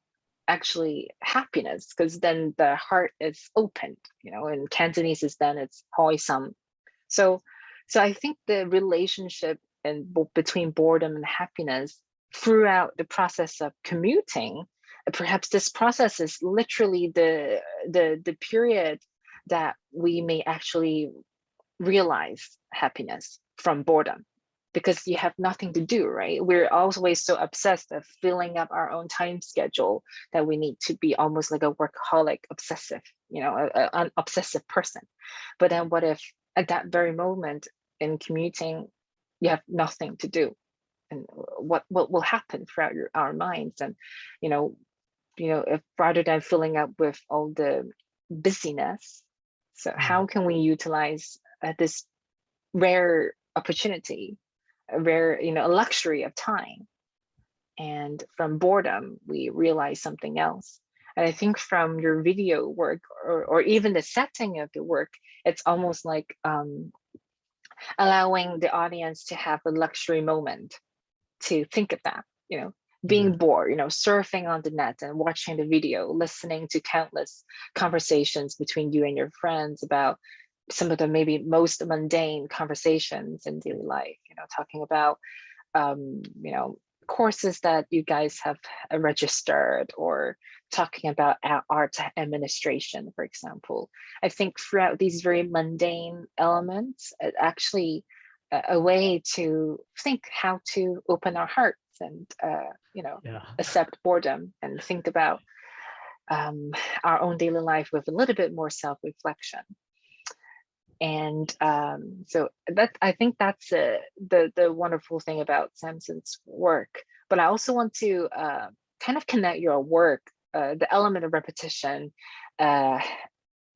actually happiness, because then the heart is opened. You know, in Cantonese is then it's hoi sam. So I think the relationship between boredom and happiness throughout the process of commuting, perhaps this process is literally the period that we may actually realize happiness from boredom, because you have nothing to do, right? We're always so obsessed of filling up our own time schedule that we need to be almost like a workaholic obsessive, you know, an obsessive person. But then what if at that very moment in commuting, you have nothing to do? And what will happen throughout our minds? And, you know, if rather than filling up with all the busyness, so how can we utilize this rare opportunity, a rare, you know, a luxury of time? And from boredom, we realize something else. And I think from your video work or even the setting of the work, it's almost like allowing the audience to have a luxury moment to think of that, you know, being bored, surfing on the net and watching the video, listening to countless conversations between you and your friends about some of the maybe most mundane conversations in daily life, talking about, courses that you guys have registered, or talking about art administration, for example. I think throughout these very mundane elements, it actually a way to think how to open our hearts and accept boredom and think about our own daily life with a little bit more self-reflection. And so that, I think that's the wonderful thing about Samson's work. But I also want to kind of connect your work, the element of repetition,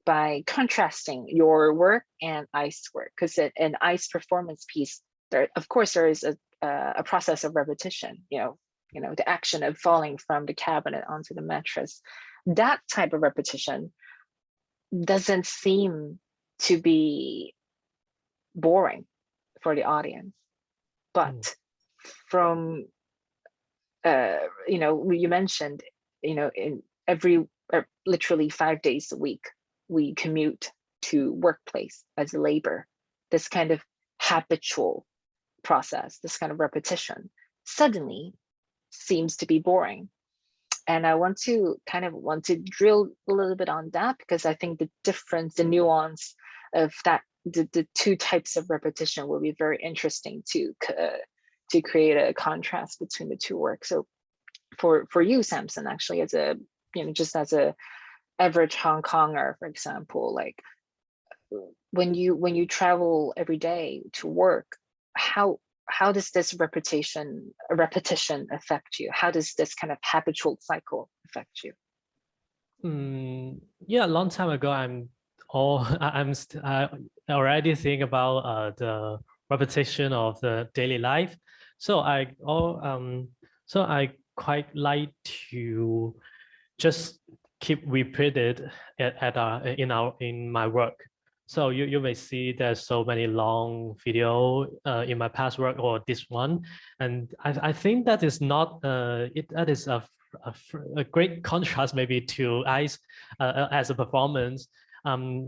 by contrasting your work and Ice work, because an Ice performance piece, there is a process of repetition. The action of falling from the cabinet onto the mattress. That type of repetition doesn't seem to be boring for the audience, but from you mentioned, in every literally 5 days a week we commute to workplace as a labor. This kind of habitual process, this kind of repetition suddenly seems to be boring. And I want to drill a little bit on that, because I think the difference, the nuance of that, the two types of repetition will be very interesting to create a contrast between the two works. So for you, Samson, actually, as a just as a average Hong Konger, for example, like when you travel every day to work, how does this repetition affect you? How does this kind of habitual cycle affect you? Yeah, a long time ago, I already think about the repetition of the daily life. So I quite like to just keep repeated in my work. So you may see there's so many long video in my past work or this one, and I think that is not that is a great contrast maybe to Ice as a performance.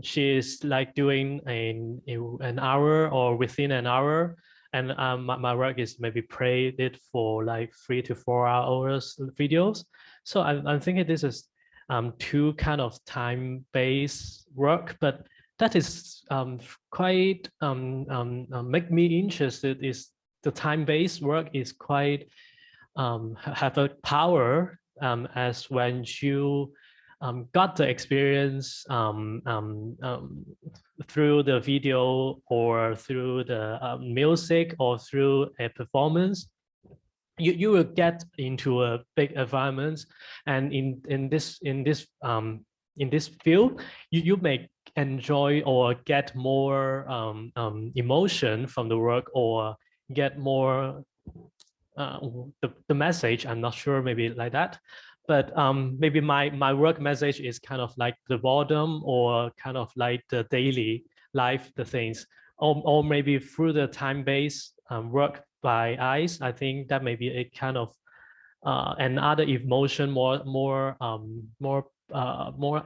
She's like doing an hour or within an hour, and my work is maybe played it for like 3 to 4 hours videos. So I'm thinking this is two kind of time-based work, but that is quite make me interested. Is the time-based work is quite have a power as when you got the experience through the video or through the music or through a performance. You will get into a big environment, and in this field, you may enjoy or get more emotion from the work, or get more the message. I'm not sure, maybe like that, but maybe my work message is kind of like the boredom, or kind of like the daily life, the things, or maybe through the time-based work by Ice. I think that may be a kind of another emotion, more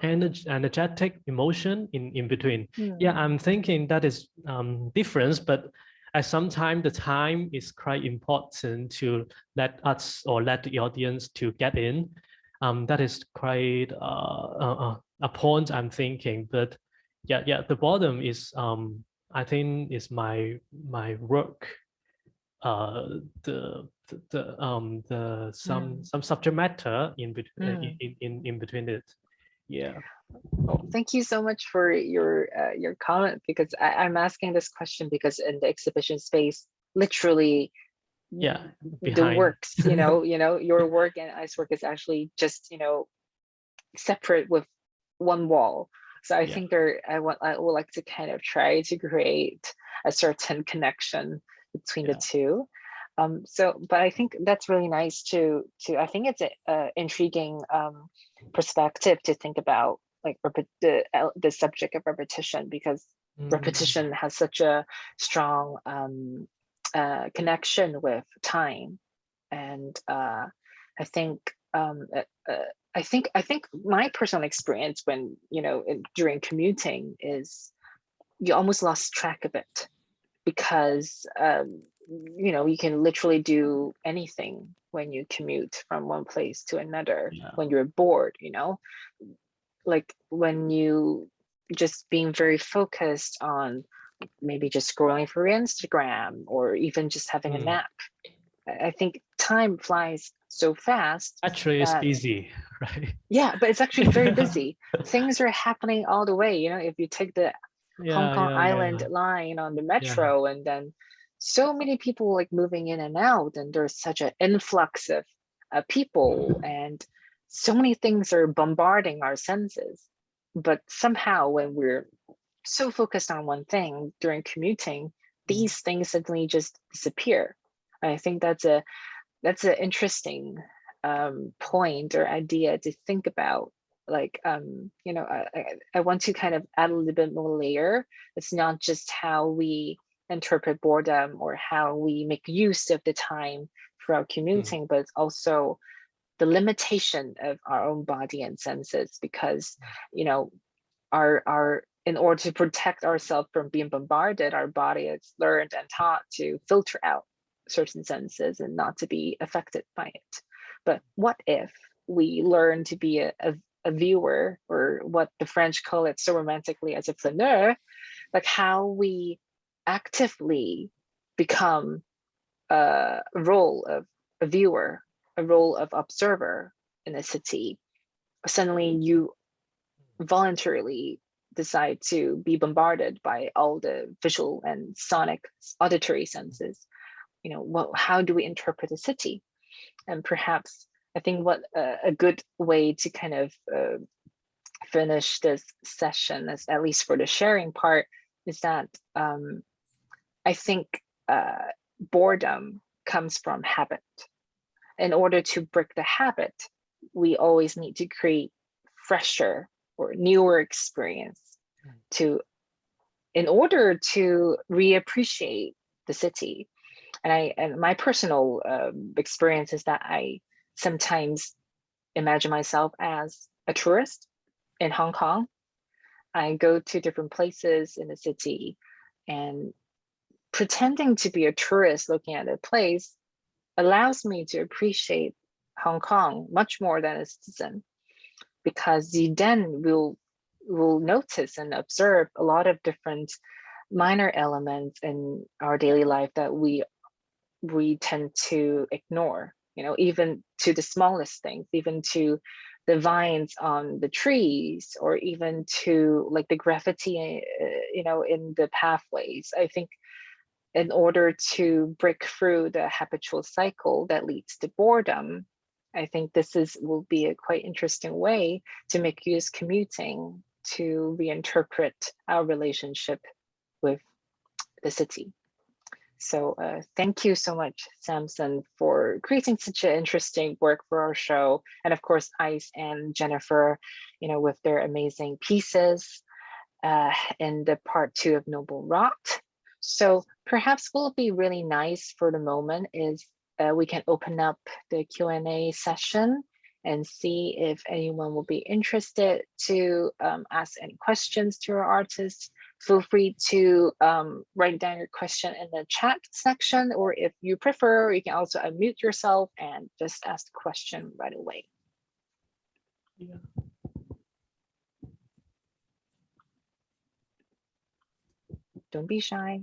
energetic emotion in between. Yeah, I'm thinking that is difference, but at some time the time is quite important to let us or let the audience to get in. That is quite a point I'm thinking. But yeah, the bottom is I think is my work. Some subject matter in between in between it. Yeah. Well, thank you so much for your comment, because I'm asking this question because in the exhibition space, literally, the works, your work and Ice work is actually just separate with one wall. So I think I would like to kind of try to create a certain connection between the two. But I think that's really nice to I think it's an intriguing perspective to think about, like the subject of repetition, because repetition has such a strong connection with time, and I think my personal experience when, during commuting is you almost lost track of it, because you can literally do anything when you commute from one place to another. When you're bored, like when you just being very focused on maybe just scrolling through Instagram or even just having a nap. I think time flies so fast. Actually, it's busy, right? Yeah, but it's actually very busy. Things are happening all the way. If you take the Hong Kong Island line on the metro, and then so many people like moving in and out, and there's such an influx of people, and so many things are bombarding our senses. But somehow when we're so focused on one thing during commuting, these things suddenly just disappear. I think that's an interesting point or idea to think about. Like, I want to kind of add a little bit more layer. It's not just how we interpret boredom or how we make use of the time for our commuting, but it's also the limitation of our own body and senses, because, our in order to protect ourselves from being bombarded, our body is learned and taught to filter out certain senses and not to be affected by it. But what if we learn to be a viewer, or what the French call it so romantically as a flaneur, like how we actively become a role of a viewer, a role of observer in a city. Suddenly you voluntarily decide to be bombarded by all the visual and sonic auditory senses. How do we interpret a city? And perhaps I think what a good way to kind of finish this session, as at least for the sharing part, is that I think boredom comes from habit. In order to break the habit, we always need to create fresher or newer experience in order to reappreciate the city. And my personal experience is that I sometimes imagine myself as a tourist in Hong Kong. I go to different places in the city, and pretending to be a tourist looking at a place allows me to appreciate Hong Kong much more than a citizen, because you then will notice and observe a lot of different minor elements in our daily life that we tend to ignore, even to the smallest things, even to the vines on the trees, or even to like the graffiti, in the pathways. I think in order to break through the habitual cycle that leads to boredom, I think this will be a quite interesting way to make use commuting to reinterpret our relationship with the city. So thank you so much, Samson, for creating such an interesting work for our show. And of course, Ice and Jennifer, with their amazing pieces in the part 2 of Noble Rot. So perhaps what will be really nice for the moment is we can open up the Q&A session and see if anyone will be interested to ask any questions to our artists. Feel free to write down your question in the chat section, or if you prefer, you can also unmute yourself and just ask the question right away. Yeah. Don't be shy.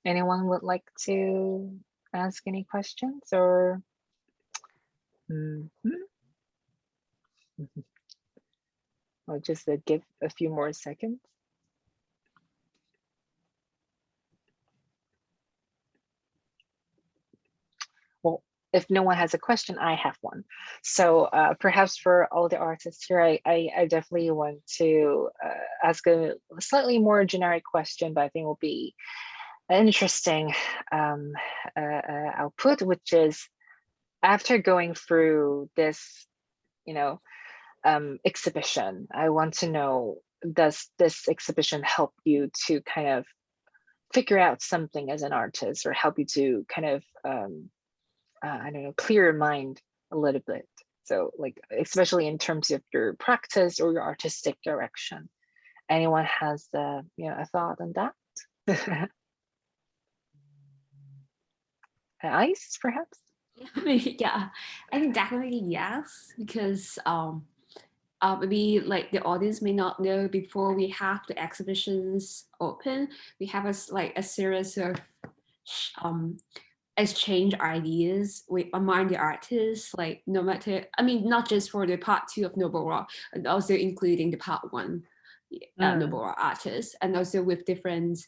Anyone would like to ask any questions, or I'll just give a few more seconds. Well, if no one has a question, I have one. So perhaps for all the artists here, I definitely want to ask a slightly more generic question, but I think will be an interesting output, which is, after going through this, exhibition, I want to know does this exhibition help you to kind of figure out something as an artist, or help you to kind of I don't know, clear your mind a little bit? So like, especially in terms of your practice or your artistic direction. Anyone has a thought on that? Ice, perhaps? Yeah, I think definitely yes, because maybe like the audience may not know, before we have the exhibitions open, we have a series of exchange ideas among the artists, like no matter, I mean, not just for the part 2 of Noble Rock, and also including the part 1 Noble Rock artists, and also with different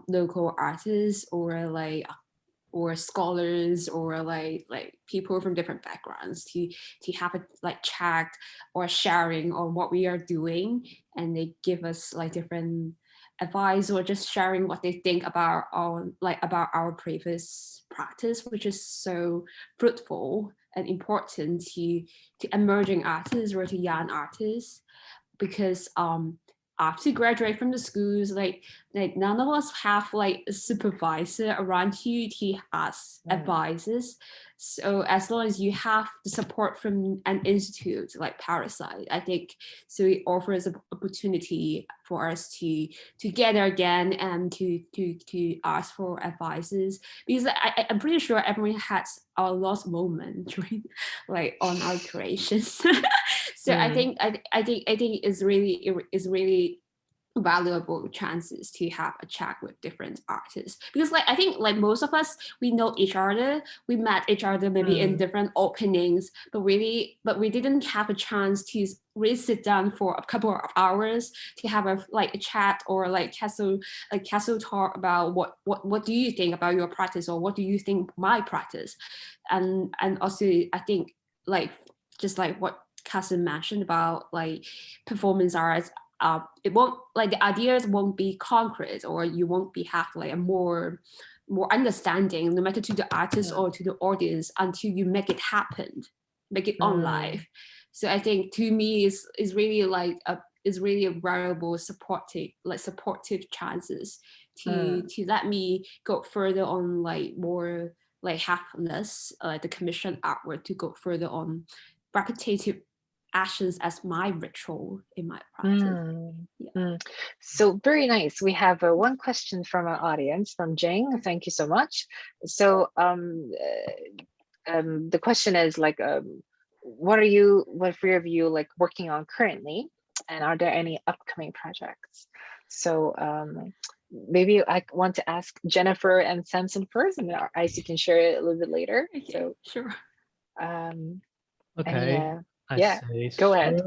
local artists or scholars or like people from different backgrounds to have a chat or sharing on what we are doing, and they give us like different advice or just sharing what they think about our previous practice, which is so fruitful and important to emerging artists or to young artists, because after graduate from the schools, like none of us have like a supervisor around you to ask advices. So as long as you have the support from an institute like Parasite, I think so it offers an opportunity for us to gather again and to ask for advices, because I'm pretty sure everyone has our lost moment during like on our creations. So I think it's really valuable chances to have a chat with different artists, because like I think like most of us, we know each other, we met each other maybe in different openings, but we didn't have a chance to really sit down for a couple of hours to have a chat or castle talk about what do you think about your practice, or what do you think my practice, and also I think like just like what Cusson mentioned about like performance arts, it won't like the ideas won't be concrete, or you won't have like a more understanding, no matter to the artist or to the audience, until you make it happen, make it on live. So I think to me is really a valuable supportive chances to let me go further on like more like have less the commission artwork, to go further on repetitive actions as my ritual in my practice. So very nice. We have one question from our audience, from Jing. Thank you so much. So the question is like, what three of you like working on currently, and are there any upcoming projects? So maybe I want to ask Jennifer and Samson first, and Ice, you can share it a little bit later. Okay, so sure. Okay. Go ahead.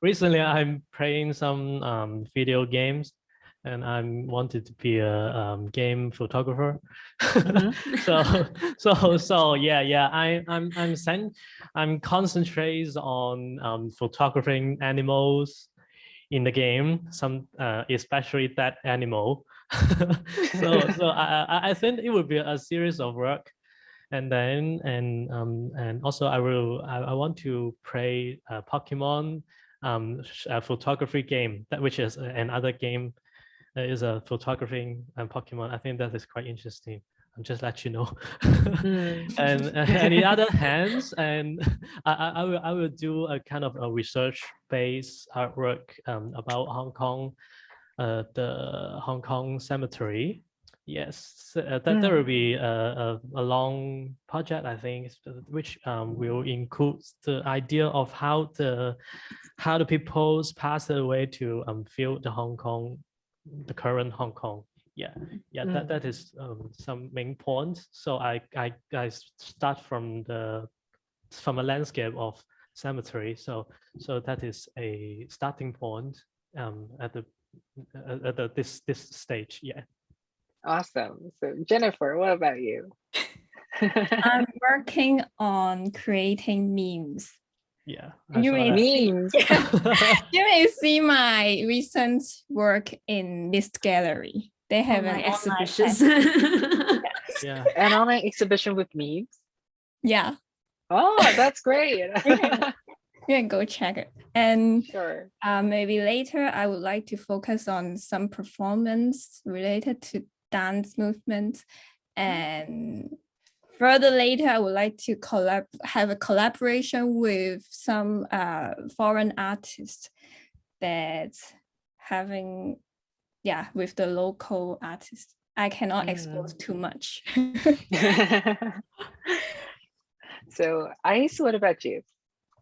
Recently I'm playing some video games, and I wanted to be a game photographer. I'm concentrated on photographing animals in the game, especially that animal. so I think it would be a series of work. And then and also I want to play a Pokemon a photography game, which is another game is a photographing Pokemon. I think that is quite interesting. I'm just let you know. And the other hands, and I will do a kind of a research-based artwork about Hong Kong, the Hong Kong cemetery. Yes, that will be a long project, I think, which will include the idea of how the people passed away to feel the Hong Kong, the current Hong Kong. That is some main points. So I start from a landscape of cemetery. So that is a starting point at this stage. Yeah. Awesome. So Jennifer, what about you? I'm working on creating memes. Yeah. You may Memes. you may see my recent work in this gallery. They have an exhibition. Yeah. An online exhibition with memes. Yeah. Oh, that's great. can go check it. And Sure. maybe later I would like to focus on some performance related to dance movement, and further later I would like to have a collaboration with some foreign artists that's having, with the local artists. I cannot expose too much. So Ice, what about you?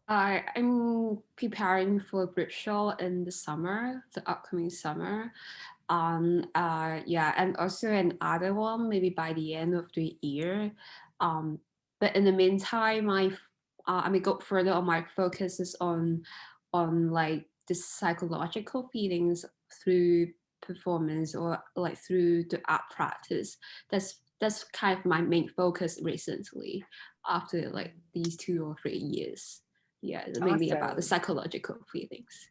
I'm preparing for a group show in the upcoming summer. And also another one maybe by the end of the year. But in the meantime, go further on. My focus is on like the psychological feelings through performance or like through the art practice. That's kind of my main focus recently after like these 2 or 3 years. Mainly about the psychological feelings.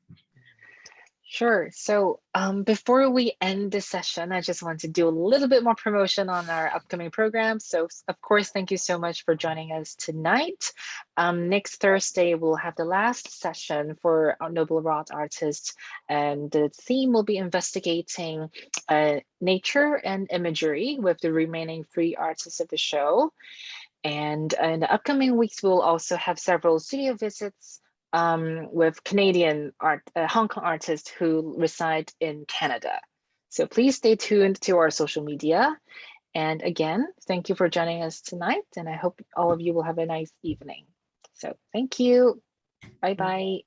Sure. So before we end this session, I just want to do a little bit more promotion on our upcoming program. So of course, thank you so much for joining us tonight. Next Thursday, we'll have the last session for our Noble Rod artists, and the theme will be investigating nature and imagery with the remaining 3 artists of the show. And in the upcoming weeks, we'll also have several studio visits with Canadian Hong Kong artists who reside in Canada. So please stay tuned to our social media. And again, thank you for joining us tonight. And I hope all of you will have a nice evening. So thank you. Bye-bye.